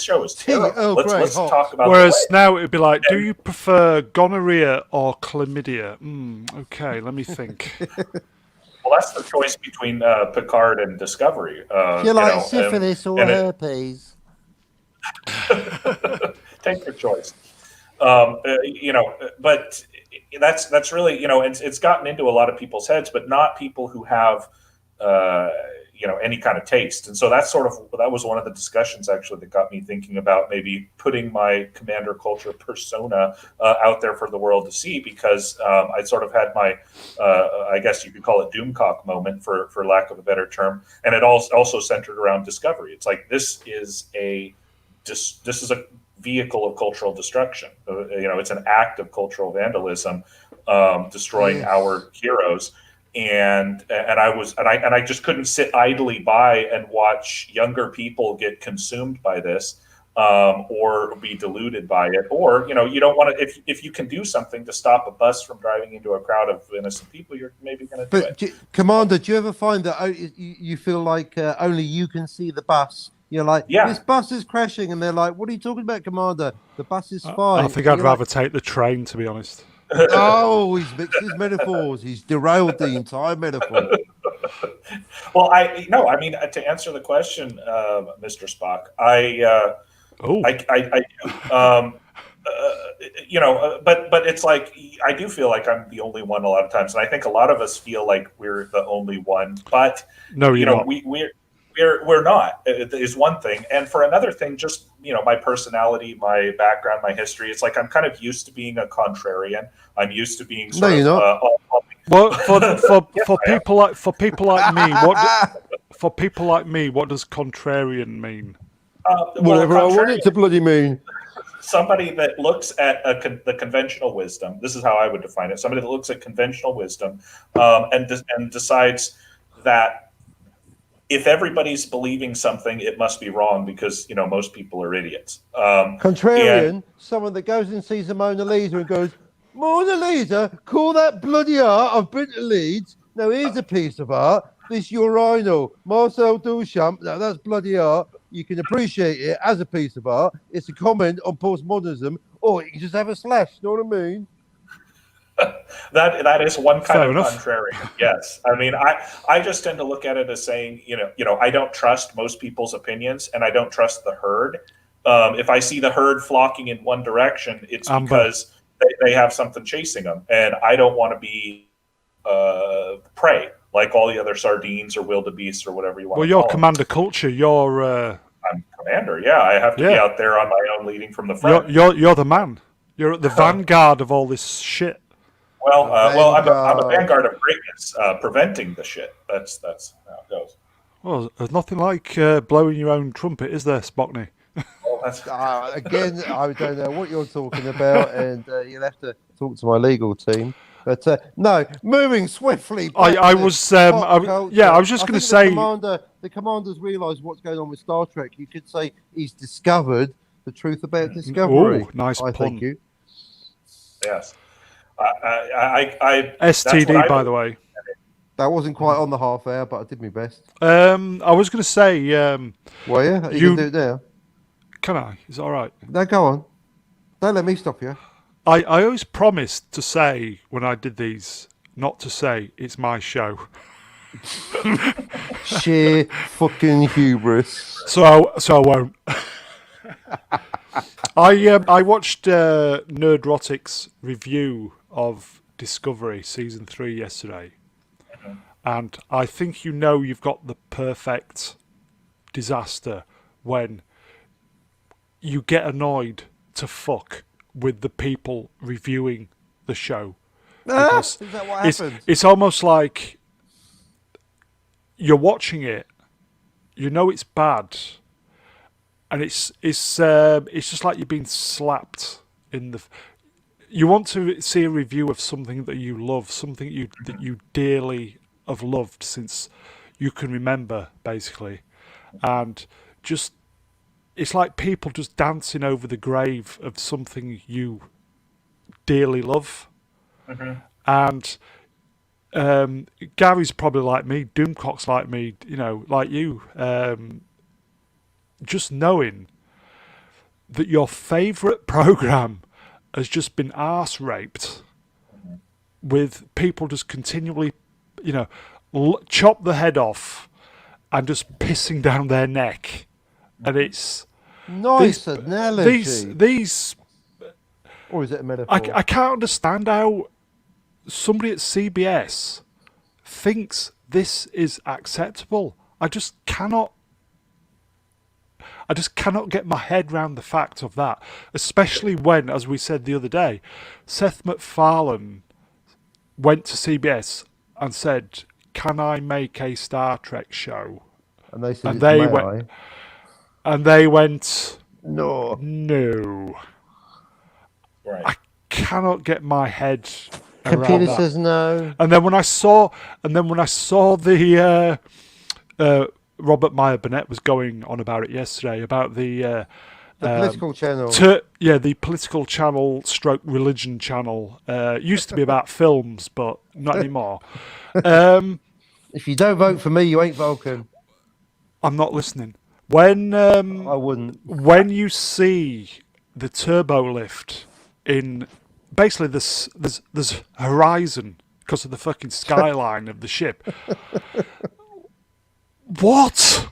Speaker 2: show is
Speaker 1: Tea,
Speaker 2: terrible.
Speaker 1: Earl Grey,
Speaker 2: Let's
Speaker 1: hot.
Speaker 2: talk about
Speaker 3: Whereas
Speaker 2: the
Speaker 3: now it'd be like, do you prefer gonorrhea or chlamydia? Okay, let me think.
Speaker 2: well, that's the choice between Picard and Discovery.
Speaker 1: You like syphilis or herpes?
Speaker 2: Take your choice. But that's really, it's gotten into a lot of people's heads, but not people who have, any kind of taste. And so that was one of the discussions actually that got me thinking about maybe putting my commander culture persona out there for the world to see, because I sort of had my, I guess you could call it doomcock moment for lack of a better term. And it also centered around Discovery. It's like, this is a vehicle of cultural destruction. It's an act of cultural vandalism, destroying our heroes. And I just couldn't sit idly by and watch younger people get consumed by this, or be deluded by it. Or, you don't want to, if you can do something to stop a bus from driving into a crowd of innocent people, you're maybe going to do it.
Speaker 1: Commander, do you ever find that you feel like only you can see the bus? You're like, this bus is crashing, and they're like, what are you talking about, Commander? The bus is fine.
Speaker 3: I think I'd rather take the train, to be honest.
Speaker 1: Oh, he's mixed his metaphors. He's derailed the entire metaphor.
Speaker 2: Well, to answer the question, Mr. Spock, but it's like, I do feel like I'm the only one a lot of times, and I think a lot of us feel like we're the only one. But
Speaker 3: no, you're not.
Speaker 2: We're not, is one thing. And for another thing, just, my personality, my background, my history, it's like I'm kind of used to being a contrarian. I'm used to being sort of
Speaker 1: not.
Speaker 3: Well, for people like me, what does contrarian mean?
Speaker 1: Whatever I want it to bloody mean.
Speaker 2: Somebody that looks at the conventional wisdom. This is how I would define it. Somebody that looks at conventional wisdom, and decides that if everybody's believing something, it must be wrong, because most people are idiots.
Speaker 1: Contrarian, someone that goes and sees the Mona Lisa and goes, Mona Lisa, call that bloody art. I've been to Leeds. Now here's a piece of art. This urinal, Marcel Duchamp. Now that's bloody art. You can appreciate it as a piece of art. It's a comment on postmodernism, or you can just have a slash. You know what I mean?
Speaker 2: That is one kind
Speaker 3: Fair
Speaker 2: of
Speaker 3: enough.
Speaker 2: contrarian. Yes, I mean, I just tend to look at it as saying, I don't trust most people's opinions, and I don't trust the herd. If I see the herd flocking in one direction, it's because they have something chasing them, and I don't want to be prey like all the other sardines or wildebeest or whatever you want.
Speaker 3: Well,
Speaker 2: to
Speaker 3: you're
Speaker 2: call
Speaker 3: commander culture. You're.
Speaker 2: I'm commander. Yeah, I have to be out there on my own, leading from the front.
Speaker 3: You're the man. You're at the vanguard of all this shit.
Speaker 2: Well, I'm a vanguard of greatness, preventing the shit. That's how it goes.
Speaker 3: Well, there's nothing like blowing your own trumpet, is there, Spockney?
Speaker 2: Well, that's...
Speaker 1: Again, I don't know what you're talking about, and you'll have to talk to my legal team. But no, moving swiftly.
Speaker 3: I was just going to say,
Speaker 1: the commanders realise what's going on with Star Trek. You could say he's discovered the truth about Discovery.
Speaker 3: Oh, nice pun.
Speaker 1: Thank you.
Speaker 2: Yes.
Speaker 3: STD, by the way.
Speaker 1: That wasn't quite on the half hour, but I did my best.
Speaker 3: I was going to say...
Speaker 1: Were you? Are you going to do it now?
Speaker 3: Can I? Is it all right?
Speaker 1: No, go on. Don't let me stop you.
Speaker 3: I always promised to say, when I did these, not to say it's my show.
Speaker 1: Sheer fucking hubris.
Speaker 3: So I won't. I watched Nerdrotic's review of Discovery Season 3 yesterday. And I think you've got the perfect disaster when you get annoyed to fuck with the people reviewing the show.
Speaker 1: Is that what happens?
Speaker 3: It's almost like you're watching it, you know it's bad, and it's just like you're being slapped in the. You want to see a review of something that you love, something that you dearly have loved since you can remember, basically, and just. It's like people just dancing over the grave of something you dearly love. And Gary's probably like me, Doomcock's like me, like you. just knowing that your favourite program has just been arse raped with people just continually, chop the head off and just pissing down their neck, and it's
Speaker 1: Nice analogy.
Speaker 3: these.
Speaker 1: Or is it a metaphor?
Speaker 3: I can't understand how somebody at CBS thinks this is acceptable. I just cannot get my head around the fact of that, especially when, as we said the other day, Seth MacFarlane went to CBS and said, "Can I make a Star Trek show?"
Speaker 1: And they said,
Speaker 3: And they went,
Speaker 1: no.
Speaker 2: Right.
Speaker 3: I cannot get my head around
Speaker 1: Computer
Speaker 3: that.
Speaker 1: says no.
Speaker 3: And then when I saw the Robert Meyer Burnett was going on about it yesterday about the
Speaker 1: Political channel.
Speaker 3: the political channel / religion channel. Used to be about films, but not anymore.
Speaker 1: If you don't vote for me, you ain't Vulcan.
Speaker 3: I'm not listening. When
Speaker 1: I wouldn't.
Speaker 3: when you see the turbo lift in basically there's horizon because of the fucking skyline of the ship. What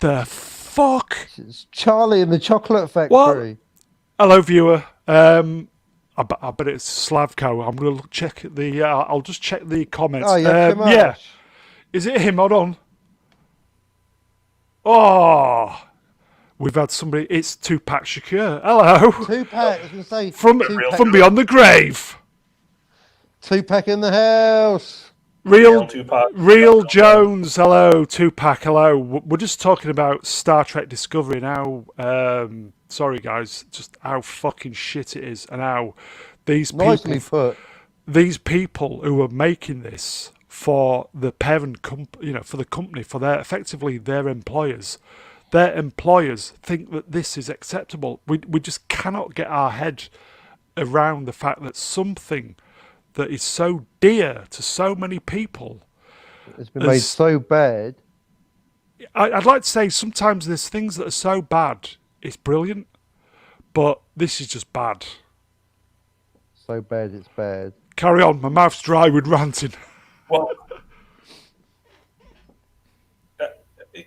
Speaker 3: the fuck?
Speaker 1: It's Charlie in the Chocolate Factory.
Speaker 3: Hello, viewer. I bet it's Slavko. I'm gonna check the. I'll just check the comments.
Speaker 1: Oh,
Speaker 3: yeah. Is it him? Hold on. Oh, we've had somebody. It's Tupac Shakur. Hello.
Speaker 1: Tupac. I was going to say
Speaker 3: From beyond the grave.
Speaker 1: Tupac in the house.
Speaker 3: Real
Speaker 2: Tupac.
Speaker 3: Real Jones, hello. Tupac, hello. We're just talking about Star Trek Discovery and how, sorry guys, just how fucking shit it is, and how these
Speaker 1: Nicely put.
Speaker 3: these people who are making this for the parent for the company, for effectively their employers think that this is acceptable. We just cannot get our head around the fact that something that is so dear to so many people.
Speaker 1: It's been made so bad.
Speaker 3: I'd like to say sometimes there's things that are so bad, it's brilliant, but this is just bad.
Speaker 1: So bad, it's bad.
Speaker 3: Carry on, my mouth's dry with ranting.
Speaker 2: Well,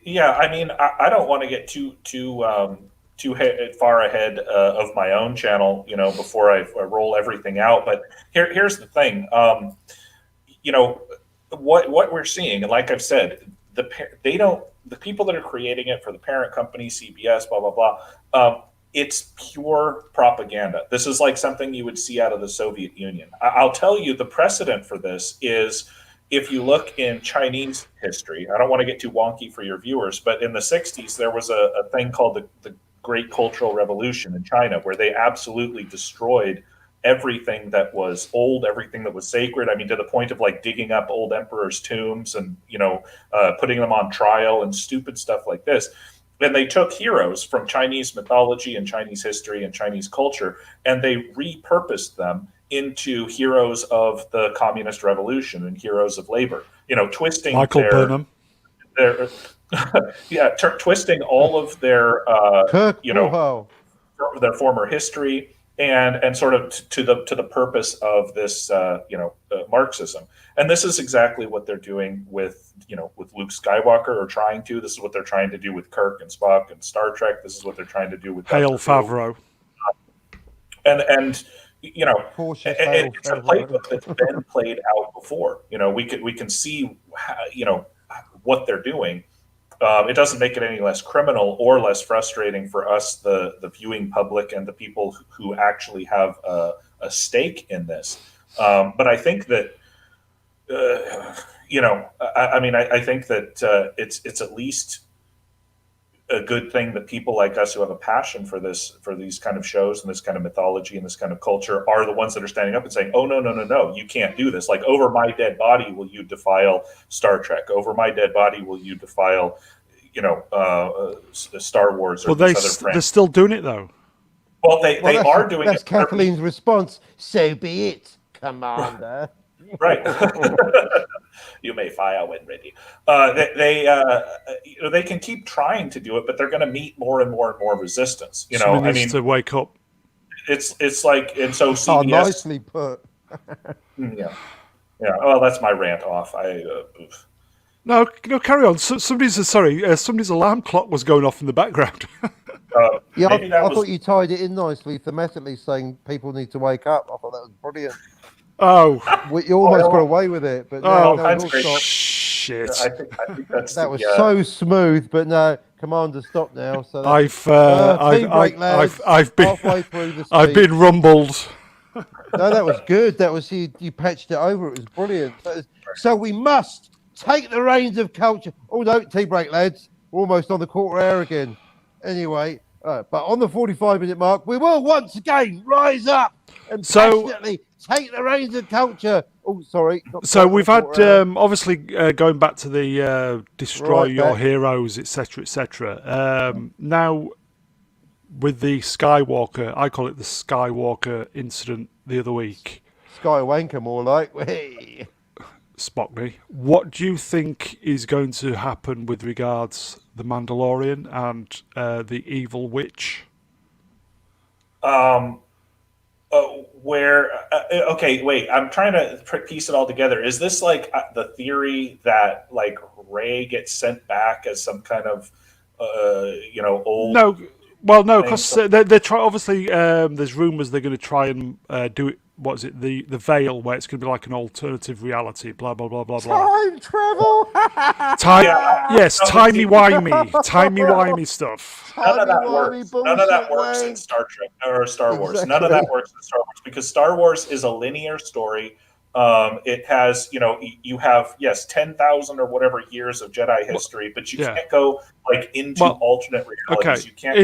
Speaker 2: yeah, I mean, I don't want to get too far ahead of my own channel, before I roll everything out. But here's the thing, what we're seeing, and like I've said, the people that are creating it for the parent company, CBS, blah blah blah. It's pure propaganda. This is like something you would see out of the Soviet Union. I'll tell you, the precedent for this is, if you look in Chinese history, I don't want to get too wonky for your viewers, but in the 60s, there was a thing called the Great Cultural Revolution in China, where they absolutely destroyed everything that was old, everything that was sacred. I mean, to the point of like digging up old emperors' tombs and, putting them on trial and stupid stuff like this. And they took heroes from Chinese mythology and Chinese history and Chinese culture, and they repurposed them into heroes of the communist revolution and heroes of labor, twisting
Speaker 3: Michael Burnham.
Speaker 2: Twisting all of their their former history and sort of to the purpose of this Marxism. And this is exactly what they're doing with Luke Skywalker, or trying to. This is what they're trying to do with Kirk and Spock and Star Trek. This is what they're trying to do with
Speaker 3: Hail Favreau.
Speaker 2: And it's a playbook that's been played out before. We can see what they're doing. It doesn't make it any less criminal or less frustrating for us, the viewing public, and the people who actually have a stake in this. But I think that, I think that it's at least a good thing that people like us who have a passion for these kind of shows and this kind of mythology and this kind of culture are the ones that are standing up and saying, "Oh, no, you can't do this. Like, over my dead body will you defile Star Trek? Over my dead body will you defile, Star Wars?" Or
Speaker 3: Well, they're still doing it though.
Speaker 2: Well, they are doing it.
Speaker 1: That's Kathleen's response. So be it, Commander.
Speaker 2: Right. You may fire when ready. They can keep trying to do it, but they're going to meet more and more and more resistance.
Speaker 3: Somebody
Speaker 2: I
Speaker 3: needs
Speaker 2: mean,
Speaker 3: to wake up.
Speaker 2: it's like, and so
Speaker 1: Oh,
Speaker 2: CBS.
Speaker 1: nicely put.
Speaker 2: Yeah, yeah. Well, that's my rant off. Oof.
Speaker 3: No, carry on. Somebody's alarm clock was going off in the background.
Speaker 1: Yeah,
Speaker 2: Maybe that
Speaker 1: I
Speaker 2: was.
Speaker 1: thought you tied it in nicely thematically, saying people need to wake up. I thought that was brilliant.
Speaker 3: Oh,
Speaker 1: You almost
Speaker 2: Oh,
Speaker 1: got away with it, but
Speaker 3: oh,
Speaker 1: no,
Speaker 2: that's
Speaker 1: we'll
Speaker 2: great.
Speaker 1: stop.
Speaker 3: shit!
Speaker 2: I think that's
Speaker 1: That was so smooth, but no, Commander, stop now. So team break, lads.
Speaker 3: I've been
Speaker 1: halfway through the speech.
Speaker 3: I've been rumbled.
Speaker 1: No, that was good. That was you patched it over. It was brilliant. So we must take the reins of culture. Oh no, tea break, lads. We're almost on the quarter hour again. Anyway, but on the 45-minute mark, we will once again rise up and passionately take the reins of culture. Oh, sorry.
Speaker 3: So we've had obviously going back to the destroy your heroes, etc., etc. Now with the Skywalker, I call it the Skywalker incident the other week.
Speaker 1: Sky wanker, more like. Hey.
Speaker 3: Spock me. What do you think is going to happen with regards the Mandalorian and the evil witch?
Speaker 2: Okay, wait, I'm trying to piece it all together. Is this like the theory that like Rey gets sent back as some kind of old?
Speaker 3: No, well, no, because they're trying. Obviously, there's rumours they're going to try and do it. What is it? The Veil, where it's going to be like an alternative reality. Blah blah blah blah blah.
Speaker 1: Time travel.
Speaker 3: Yes, timey-wimey stuff.
Speaker 2: None of that works. None of that works in Star Trek or Star Wars.
Speaker 1: Exactly.
Speaker 2: None of that works in Star Wars because Star Wars is a linear story. It has, you have 10,000 or whatever years of Jedi history, but you can't go like into alternate realities.
Speaker 3: Okay.
Speaker 2: You can't.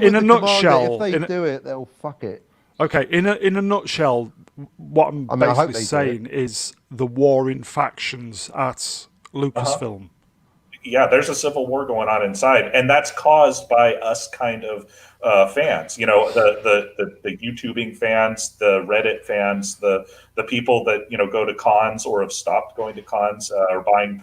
Speaker 3: In a nutshell,
Speaker 1: if they do it, they'll fuck it.
Speaker 3: Okay, in a nutshell, what I'm basically saying is the warring factions at Lucasfilm.
Speaker 2: Yeah, there's a civil war going on inside, and that's caused by us kind of fans. The YouTubing fans, the Reddit fans, the people that go to cons or have stopped going to cons or buying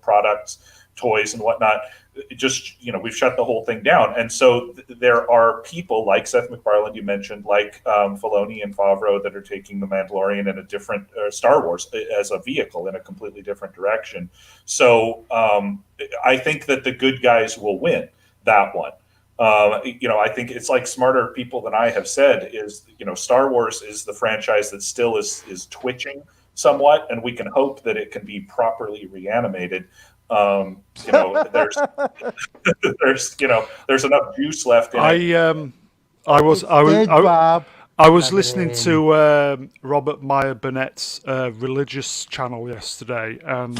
Speaker 2: products, toys, and whatnot. We've shut the whole thing down, and so there are people like Seth MacFarlane, you mentioned, like Filoni and Favreau, that are taking the Mandalorian in a different Star Wars as a vehicle in a completely different direction. So I think that the good guys will win that one. I think it's like smarter people than I have said is Star Wars is the franchise that still is twitching somewhat, and we can hope that it can be properly reanimated. There's enough juice left in it.
Speaker 3: I was listening to Robert Meyer Burnett's religious channel yesterday, and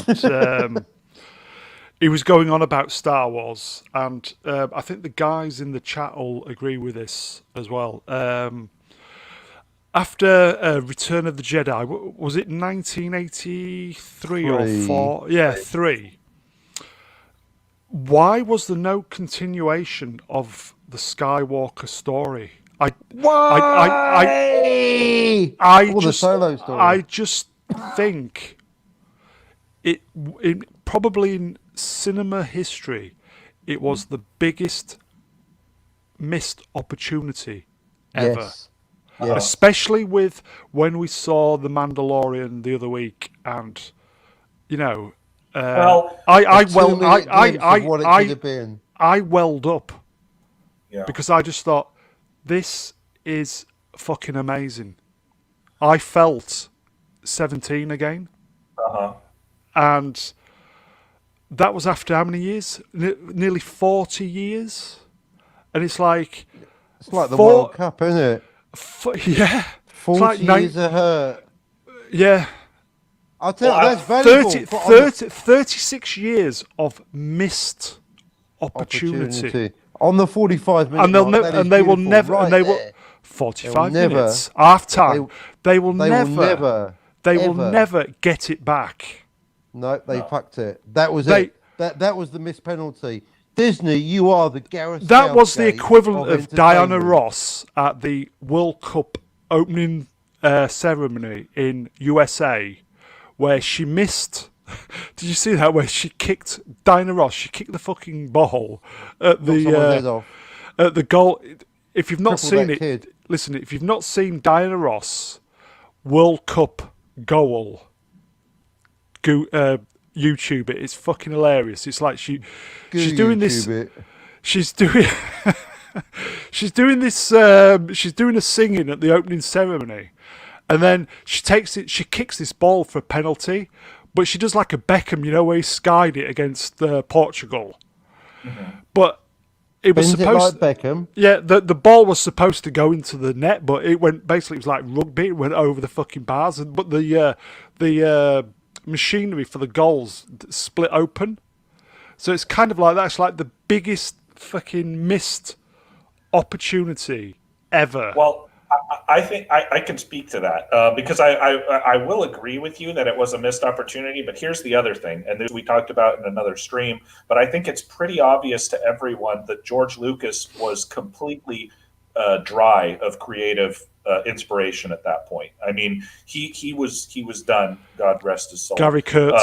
Speaker 3: he was going on about Star Wars, and I think the guys in the chat will agree with this as well. After Return of the Jedi, was it 1983 or 4? Yeah, 3. Why was there no continuation of the Skywalker story?
Speaker 1: The solo story.
Speaker 3: I just think it probably in cinema history, it was the biggest missed opportunity ever.
Speaker 1: Yes. Yeah.
Speaker 3: Especially with when we saw The Mandalorian the other week, and I welled up because I just thought this is fucking amazing. I felt 17 again, and that was after how many years? Nearly 40 years, and it's like
Speaker 1: the World Cup, isn't it?
Speaker 3: 40
Speaker 1: years of hurt.
Speaker 3: Yeah.
Speaker 1: I'll tell you, that's valuable.
Speaker 3: 36 years of missed opportunity.
Speaker 1: On the 45-minute
Speaker 3: and they will never 45 minutes half time. They will never get it back.
Speaker 1: No, they fucked it. That was it. That was the missed penalty. Disney, you are the Gareth.
Speaker 3: That was the equivalent of Diana Ross at the World Cup opening ceremony in USA where she missed. Did you see that? Where she kicked Diana Ross? She kicked the fucking ball at
Speaker 1: Knock someone's head
Speaker 3: the
Speaker 1: off.
Speaker 3: at the goal. If you've not
Speaker 1: Cripple
Speaker 3: seen
Speaker 1: that
Speaker 3: it,
Speaker 1: kid.
Speaker 3: listen. If you've not seen Diana Ross World Cup goal, go YouTube it. It's fucking hilarious. It's like she's doing this.
Speaker 1: YouTube it.
Speaker 3: She's doing she's doing this she's doing a singing at the opening ceremony, and then she kicks this ball for a penalty, but she does like a Beckham, where he skied it against Portugal. But it was
Speaker 1: Bends it
Speaker 3: supposed
Speaker 1: like Beckham.
Speaker 3: yeah, the ball was supposed to go into the net, but it went like rugby. It went over the fucking bars, but the machinery for the goals split open. So it's kind of like that. It's like the biggest fucking missed opportunity ever.
Speaker 2: Well, I think I can speak to that because I will agree with you that it was a missed opportunity. But here's the other thing, and this we talked about in another stream. But I think it's pretty obvious to everyone that George Lucas was completely dry of creative inspiration at that point. I mean, he was done. God rest his soul.
Speaker 3: Gary Kurtz.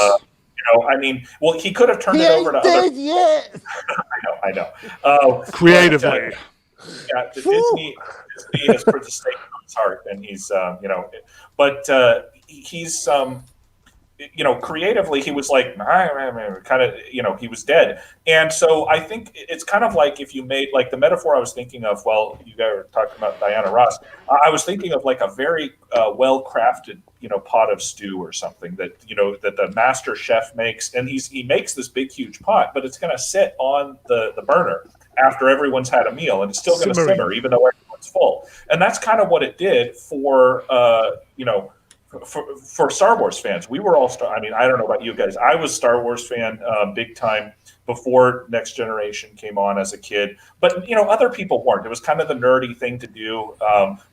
Speaker 2: Well, he could have turned
Speaker 1: He
Speaker 2: it over
Speaker 1: ain't
Speaker 2: to
Speaker 1: dead
Speaker 2: other.
Speaker 1: yet.
Speaker 2: I know.
Speaker 3: Creatively.
Speaker 2: Yeah, Disney has put the stake on his heart, and he's he's creatively he was like kind of he was dead, and so I think it's kind of like if you made like the metaphor I was thinking of. Well, you guys were talking about Diana Ross. I was thinking of like a very well crafted pot of stew or something that that the master chef makes, and he makes this big huge pot, but it's going to sit on the burner after everyone's had a meal, and it's still going to simmer even though everyone's full. And that's kind of what it did for for Star Wars fans. We were all I don't know about you guys. I was Star Wars fan big time before Next Generation came on as a kid, but other people weren't. It was kind of the nerdy thing to do.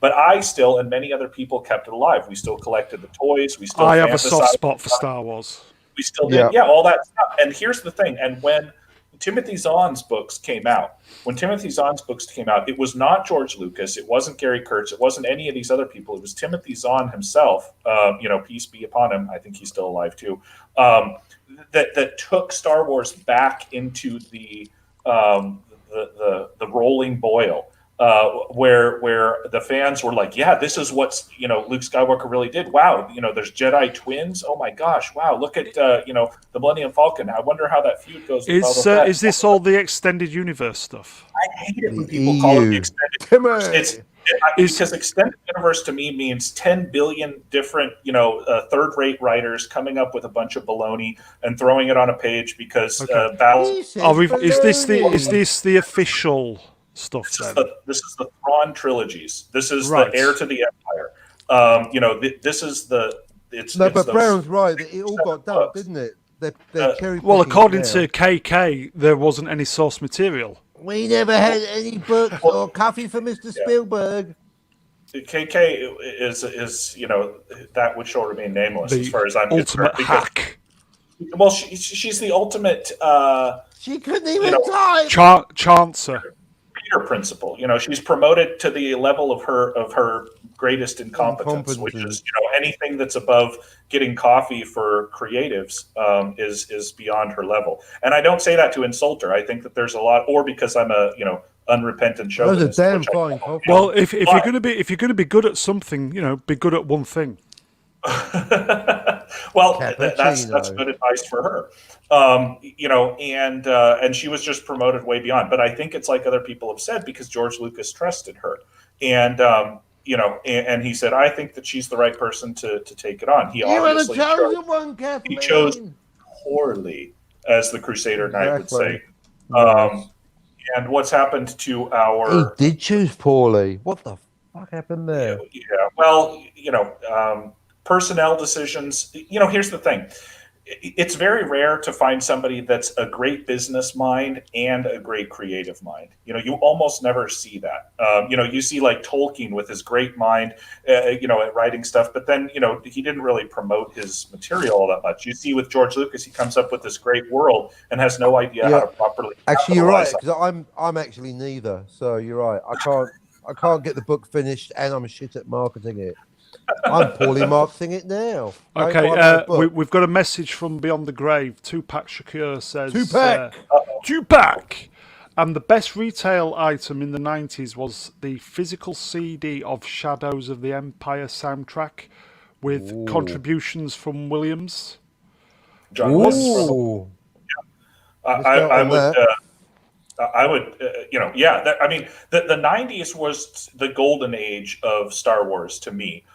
Speaker 2: But I still, and many other people, kept it alive. We still collected the toys. We still.
Speaker 3: I have a soft spot for Star Wars.
Speaker 2: We still did, all that stuff. And here's the thing. And when Timothy Zahn's books came out, it was not George Lucas, it wasn't Gary Kurtz, it wasn't any of these other people. It was Timothy Zahn himself. Peace be upon him. I think he's still alive too. That took Star Wars back into the rolling boil. Where the fans were like, yeah, this is what Luke Skywalker really did. Wow, there's Jedi twins. Oh my gosh, wow, look at the Millennium Falcon. I wonder how that feud goes.
Speaker 3: Is this all the extended universe stuff?
Speaker 2: I hate it when people call it the extended universe. Because extended universe to me means 10 billion different third-rate writers coming up with a bunch of baloney and throwing it on a page because battles.
Speaker 3: Is this the official stuff?
Speaker 2: This is the Thrawn trilogies. This is the heir to the Empire. This is the.
Speaker 1: But Brown's right. It all got dumped, didn't it? They're cherry
Speaker 3: well, according to KK, there wasn't any source material.
Speaker 1: We never had any books or coffee for Mr. Spielberg.
Speaker 2: KK is that which shall remain nameless as far as I'm concerned.
Speaker 3: Ultimate hack.
Speaker 2: Well, she's the ultimate.
Speaker 1: She couldn't even type.
Speaker 3: Chancer.
Speaker 2: Peter principle. She's promoted to the level of her greatest incompetence, which is anything that's above getting coffee for creatives is beyond her level. And I don't say that to insult her. I think that there's a lot, or because I'm a unrepentant chauvinist.
Speaker 1: Those are damn fine coffee.
Speaker 3: Well, if you're gonna be good at something, be good at one thing.
Speaker 2: Well, that's good advice for her. And she was just promoted way beyond. But I think it's like other people have said, because George Lucas trusted her, and and he said, I think that she's the right person to take it on. He obviously chose poorly, as the Crusader Knight would say. And what's happened to our?
Speaker 1: He did choose poorly. What the fuck happened there?
Speaker 2: Yeah. Well, personnel decisions. Here's the thing. It's very rare to find somebody that's a great business mind and a great creative mind. You almost never see that. You see like Tolkien with his great mind, at writing stuff, but then, he didn't really promote his material all that much. You see with George Lucas, he comes up with this great world and has no idea how to properly.
Speaker 1: Actually, you're right, because I'm actually neither. So you're right. I can't get the book finished, and I'm shit at marketing it. I'm Paulie Marksing it now. Don't
Speaker 3: Okay,
Speaker 1: buy my book.
Speaker 3: we've got a message from Beyond the Grave. Tupac Shakur says,
Speaker 1: Tupac.
Speaker 3: Tupac! And the best retail item in the 90s was the physical CD of Shadows of the Empire soundtrack with contributions from Williams.
Speaker 2: John Williams.
Speaker 1: Ooh.
Speaker 2: I would. I would, yeah. I mean, the '90s was the golden age of Star Wars to me,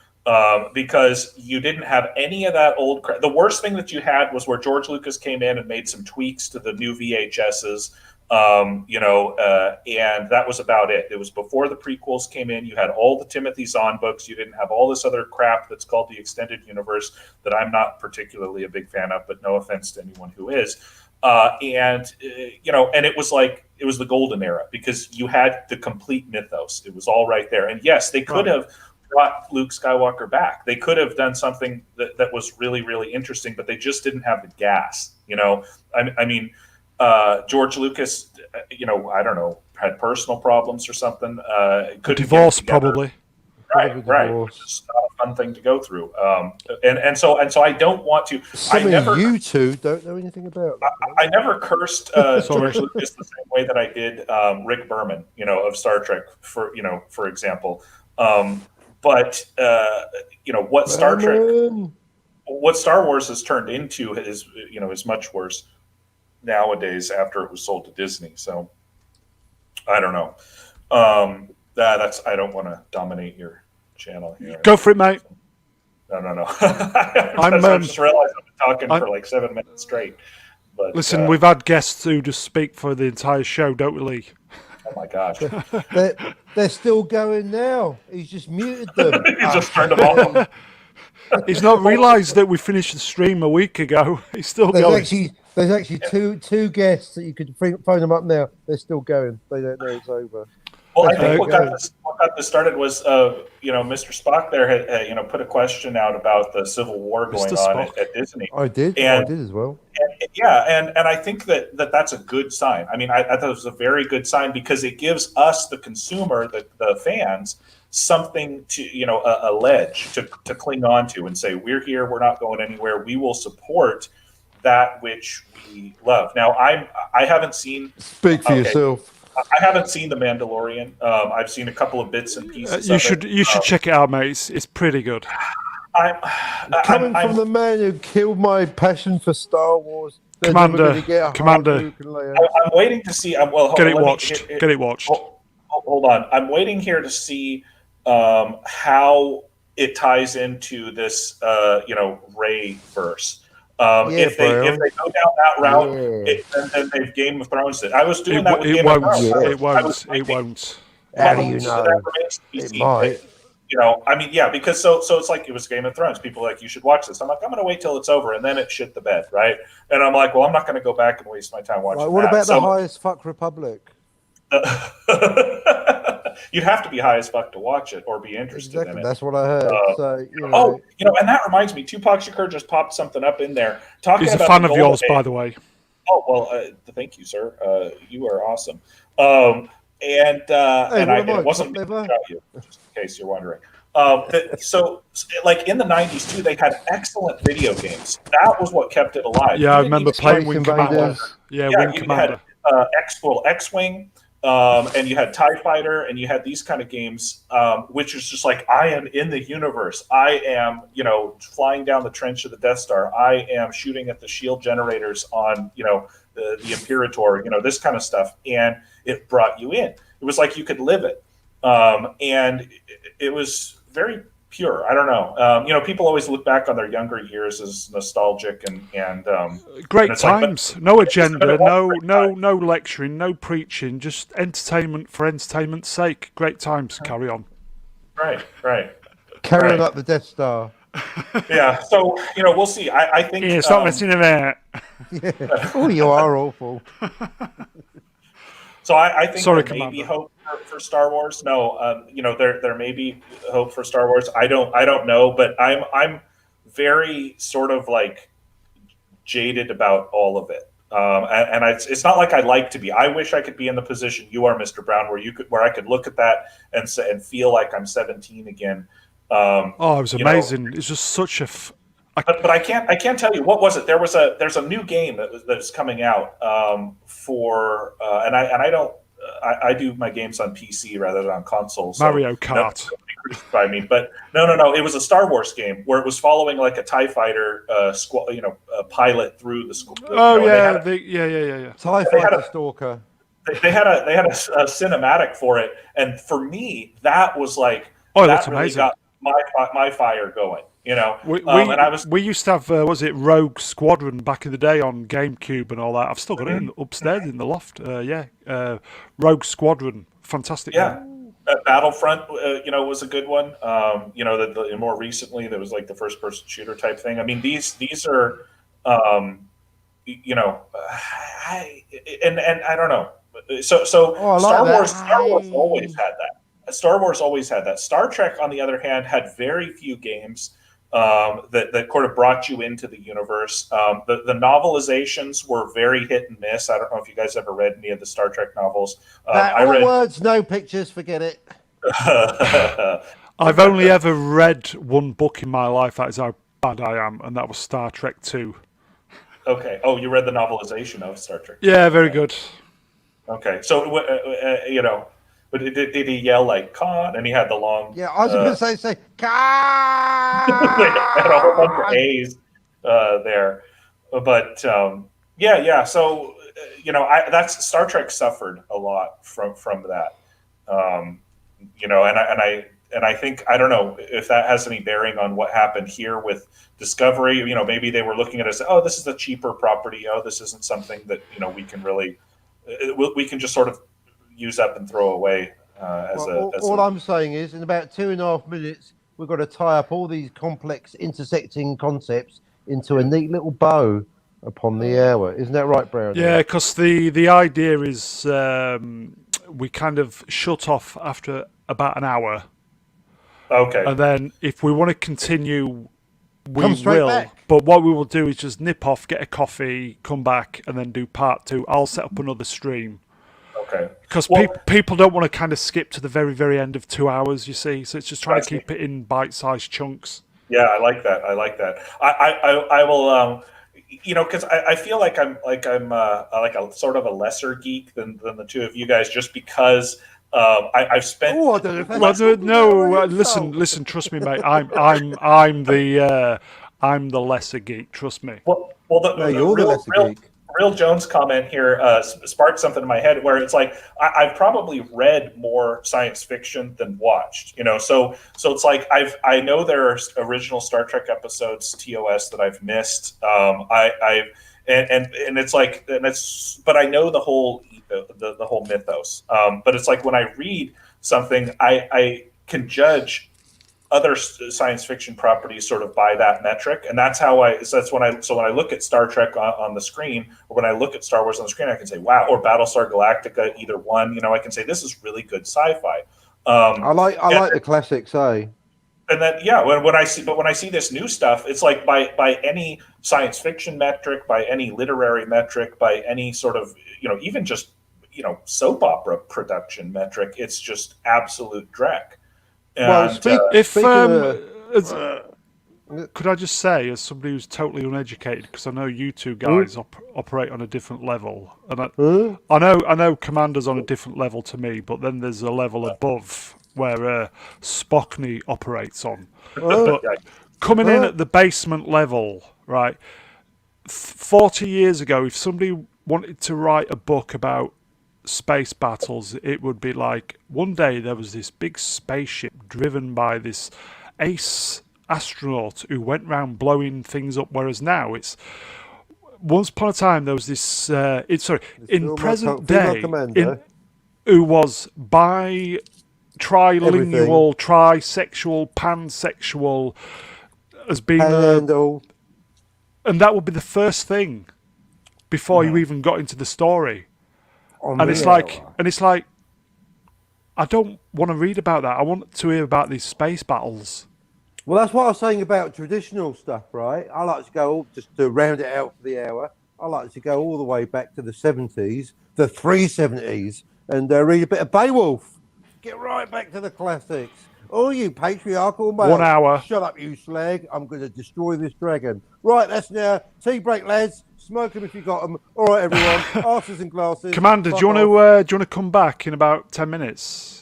Speaker 2: because you didn't have any of that old crap. The worst thing that you had was where George Lucas came in and made some tweaks to the new VHSs, and that was about it. It was before the prequels came in. You had all the Timothy Zahn books. You didn't have all this other crap that's called the extended universe that I'm not particularly a big fan of, but no offense to anyone who is. And it was like, it was the golden era because you had the complete mythos. It was all right there. And yes, they could have brought Luke Skywalker back. They could have done something that was really, really interesting, but they just didn't have the gas. George Lucas, I don't know, had personal problems or something.
Speaker 3: Divorce, probably.
Speaker 2: Right, which is not a fun thing to go through. And so I don't want to.
Speaker 1: You two don't know anything about that.
Speaker 2: I never cursed George Lucas the same way that I did Rick Berman, of Star Trek, for example. What Star Wars has turned into is much worse nowadays after it was sold to Disney. So I don't know. I don't want to dominate your channel here.
Speaker 3: Go for it, mate.
Speaker 2: No. I just realized I've been talking for like 7 minutes straight. But
Speaker 3: listen, we've had guests who just speak for the entire show, don't we, Lee?
Speaker 2: Oh my gosh.
Speaker 1: They're still going now. He's just muted them.
Speaker 2: He just turned them off.
Speaker 3: He's not realised that we finished the stream a week ago. He's still going.
Speaker 1: There's actually two guests that you could phone them up now. They're still going. They don't know it's over.
Speaker 2: Well, I think what got this started was, Mr. Spock there had put a question out about the Civil War going on at Disney.
Speaker 1: I did as well.
Speaker 2: And I think that's a good sign. I mean, I thought it was a very good sign because it gives us, the consumer, the fans, something to, a ledge to cling on to and say, we're here, we're not going anywhere, we will support that which we love. Now, I haven't seen.
Speaker 1: Speak for yourself.
Speaker 2: I haven't seen The Mandalorian. I've seen a couple of bits and pieces.
Speaker 3: You should check it out, mate. It's pretty good.
Speaker 1: Coming from the man who killed my passion for Star Wars,
Speaker 3: Commander.
Speaker 2: I'm waiting to see.
Speaker 3: Get it watched. Get it watched.
Speaker 2: Hold on. I'm waiting here to see how it ties into this, Rey verse. If they go down that route, then they've Game of Thrones it. I was doing that with Game of Thrones.
Speaker 3: It won't.
Speaker 1: How do you know? It might.
Speaker 2: Because so it's like it was Game of Thrones. People are like, you should watch this. I'm like, I'm going to wait till it's over, and then it shit the bed, right? And I'm like, well, I'm not going to go back and waste my time watching.
Speaker 1: What about the highest fuck Republic?
Speaker 2: You'd have to be high as fuck to watch it or be interested in it.
Speaker 1: That's what I heard.
Speaker 2: And that reminds me, Tupac Shakur just popped something up in there.
Speaker 3: He's a fan of yours, by the way.
Speaker 2: Oh, well, thank you, sir. You are awesome. I wasn't about you, just in case you're wondering. So, like in the 90s too, they had excellent video games. That was what kept it alive.
Speaker 3: Yeah, I remember playing Wing Commander. Wing Commander.
Speaker 2: Had X-Wing. And you had TIE Fighter, and you had these kind of games, which is just like, I am in the universe. I am, flying down the trench of the Death Star. I am shooting at the shield generators on, the Imperator, this kind of stuff. And it brought you in. It was like you could live it. And it was very pure. I don't know. People always look back on their younger years as nostalgic and
Speaker 3: great times. No agenda, no lecturing, no preaching, just entertainment for entertainment's sake. Great times. Carry on.
Speaker 2: Right.
Speaker 1: Carrying up the Death Star.
Speaker 2: Yeah. So we'll see. I think.
Speaker 3: Yeah, stop messing about.
Speaker 1: Oh, you are awful.
Speaker 2: So I think there may be hope for Star Wars. No, there may be hope for Star Wars. I don't know, but I'm very sort of like jaded about all of it. And it's not like I'd like to be. I wish I could be in the position you are, Mr. Brown, where I could look at that and feel like I'm 17 again.
Speaker 3: Oh, it was
Speaker 2: You know,
Speaker 3: amazing. It's just such a.
Speaker 2: but I can't tell you what was it. There's a new game that's coming out for and I don't I do my games on PC rather than on console. So
Speaker 3: Mario Kart.
Speaker 2: nobody crucify me. But no. It was a Star Wars game where it was following like a TIE fighter a pilot through the school.
Speaker 3: Oh
Speaker 2: And
Speaker 3: yeah, yeah.
Speaker 1: TIE
Speaker 2: They had
Speaker 1: Fighter
Speaker 2: a-
Speaker 1: Stalker.
Speaker 2: they had a cinematic for it, and for me that was like
Speaker 3: Oh, it
Speaker 2: that
Speaker 3: looks
Speaker 2: really
Speaker 3: amazing.
Speaker 2: got my fire going.
Speaker 3: We
Speaker 2: And I was
Speaker 3: we used to have was it Rogue Squadron back in the day on GameCube and all that. I've still got it upstairs in the loft. Rogue Squadron, fantastic game.
Speaker 2: yeah. Battlefront, was a good one. More recently, there was like the first-person shooter type thing. I mean, these are, and I don't know. So
Speaker 1: Oh, I like
Speaker 2: Star
Speaker 1: that.
Speaker 2: Wars, Star Wars always had that. Star Wars always had that. Star Trek, on the other hand, had very few games that kind of brought you into the universe. The novelizations were very hit and miss. I don't know if you guys ever read any of the Star Trek novels. I
Speaker 1: All
Speaker 2: read.
Speaker 1: words, no pictures. Forget it.
Speaker 3: I've only ever read one book in my life. That is how bad I am, and that was Star Trek 2.
Speaker 2: Okay. Oh, you read the novelization of Star Trek.
Speaker 3: Yeah, very good.
Speaker 2: Okay. So, but did he yell like "Khan" and he had the long?
Speaker 1: Yeah, I was going to say,
Speaker 2: They had a whole bunch of A's there, but yeah. So that's Star Trek suffered a lot from that. And I think I don't know if that has any bearing on what happened here with Discovery. Maybe they were looking at us. Oh, this is a cheaper property. Oh, this isn't something that we can really we can just sort of use up and throw away.
Speaker 1: All I'm saying is, in about 2.5 minutes, we've got to tie up all these complex intersecting concepts into a neat little bow upon the hour. Isn't that right, Brown?
Speaker 3: Yeah, because the idea is we kind of shut off after about an hour,
Speaker 2: Okay.
Speaker 3: and then if we want to continue, we
Speaker 1: Come straight
Speaker 3: will.
Speaker 1: back.
Speaker 3: But what we will do is just nip off, get a coffee, come back, and then do part 2. I'll set up another stream.
Speaker 2: Okay.
Speaker 3: Because
Speaker 2: Well-
Speaker 3: people don't want to kind of skip to the very, very end of 2 hours, you see. So it's just trying
Speaker 2: I
Speaker 3: to
Speaker 2: see.
Speaker 3: keep it in bite-sized chunks.
Speaker 2: Yeah, I like that. I will, because I feel like I'm like a sort of a lesser geek than the two of you guys, just because I've spent.
Speaker 1: Oh, I don't know if
Speaker 3: Well,
Speaker 1: that's
Speaker 3: no, listen. Trust me, mate. I'm the lesser geek. Trust me.
Speaker 2: Well,
Speaker 1: No, you're the lesser geek.
Speaker 2: Real Jones comment here sparked something in my head where it's like I've probably read more science fiction than watched. So it's like I know there are original Star Trek episodes TOS that I've missed. And it's like but I know the whole mythos. But it's like when I read something, I can judge other science fiction properties sort of by that metric, and that's how when I look at Star Trek on the screen, or when I look at Star Wars on the screen, I can say wow, or Battlestar Galactica, either one. I can say this is really good sci-fi.
Speaker 1: I like the classics, eh?
Speaker 2: And then when I see this new stuff, it's like by any science fiction metric, by any literary metric, by any sort of even just soap opera production metric, it's just absolute dreck.
Speaker 1: Well,
Speaker 3: could I just say, as somebody who's totally uneducated, because I know you two guys operate on a different level, and I know Commander's on a different level to me, but then there's a level above where Spockney operates on. But coming in at the basement level, right? 40 years ago, if somebody wanted to write a book about space battles, it would be like one day there was this big spaceship driven by this ace astronaut who went around blowing things up, whereas now it's once upon a time there was this in present day who was trilingual, trisexual, pansexual, as being and that would be the first thing before you even got into the story. And it's like, I don't want to read about that. I want to hear about these space battles.
Speaker 1: Well, that's what I was saying about traditional stuff, right? I like to go, just to round it out for the hour, I like to go all the way back to the 70s, the 370s, and read a bit of Beowulf. Get right back to the classics. Oh, you patriarchal male.
Speaker 3: 1 hour.
Speaker 1: Shut up, you slag. I'm going to destroy this dragon. Right, that's now. Tea break, lads. Smoke them if you got them. All right, everyone. Arses and glasses.
Speaker 3: Commander, do
Speaker 1: Fuck
Speaker 3: you want
Speaker 1: off.
Speaker 3: to come back in about 10 minutes?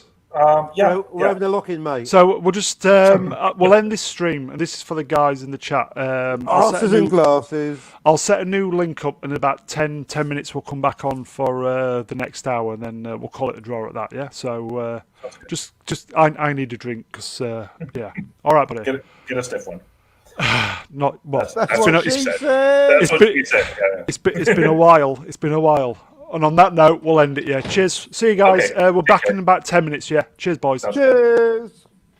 Speaker 2: Yeah,
Speaker 1: We're having a lock-in, mate.
Speaker 3: So we'll just we'll end this stream, and this is for the guys in the chat.
Speaker 1: Arses and glasses.
Speaker 3: I'll set a new link up in about 10 minutes. We'll come back on for the next hour, and then we'll call it a draw at that. Yeah. So just I need a drink because yeah. All right, buddy.
Speaker 2: get a stiff one.
Speaker 3: Not well.
Speaker 1: That's
Speaker 3: been
Speaker 1: what
Speaker 3: a-
Speaker 1: she
Speaker 2: said.
Speaker 1: said.
Speaker 2: That's what you said. Yeah.
Speaker 3: It's been a while. It's been a while. And on that note, we'll end it. Yeah. Cheers. See you guys.
Speaker 2: Okay.
Speaker 3: We're back in about 10 minutes. Yeah. Cheers, boys.
Speaker 2: Sounds
Speaker 1: Cheers.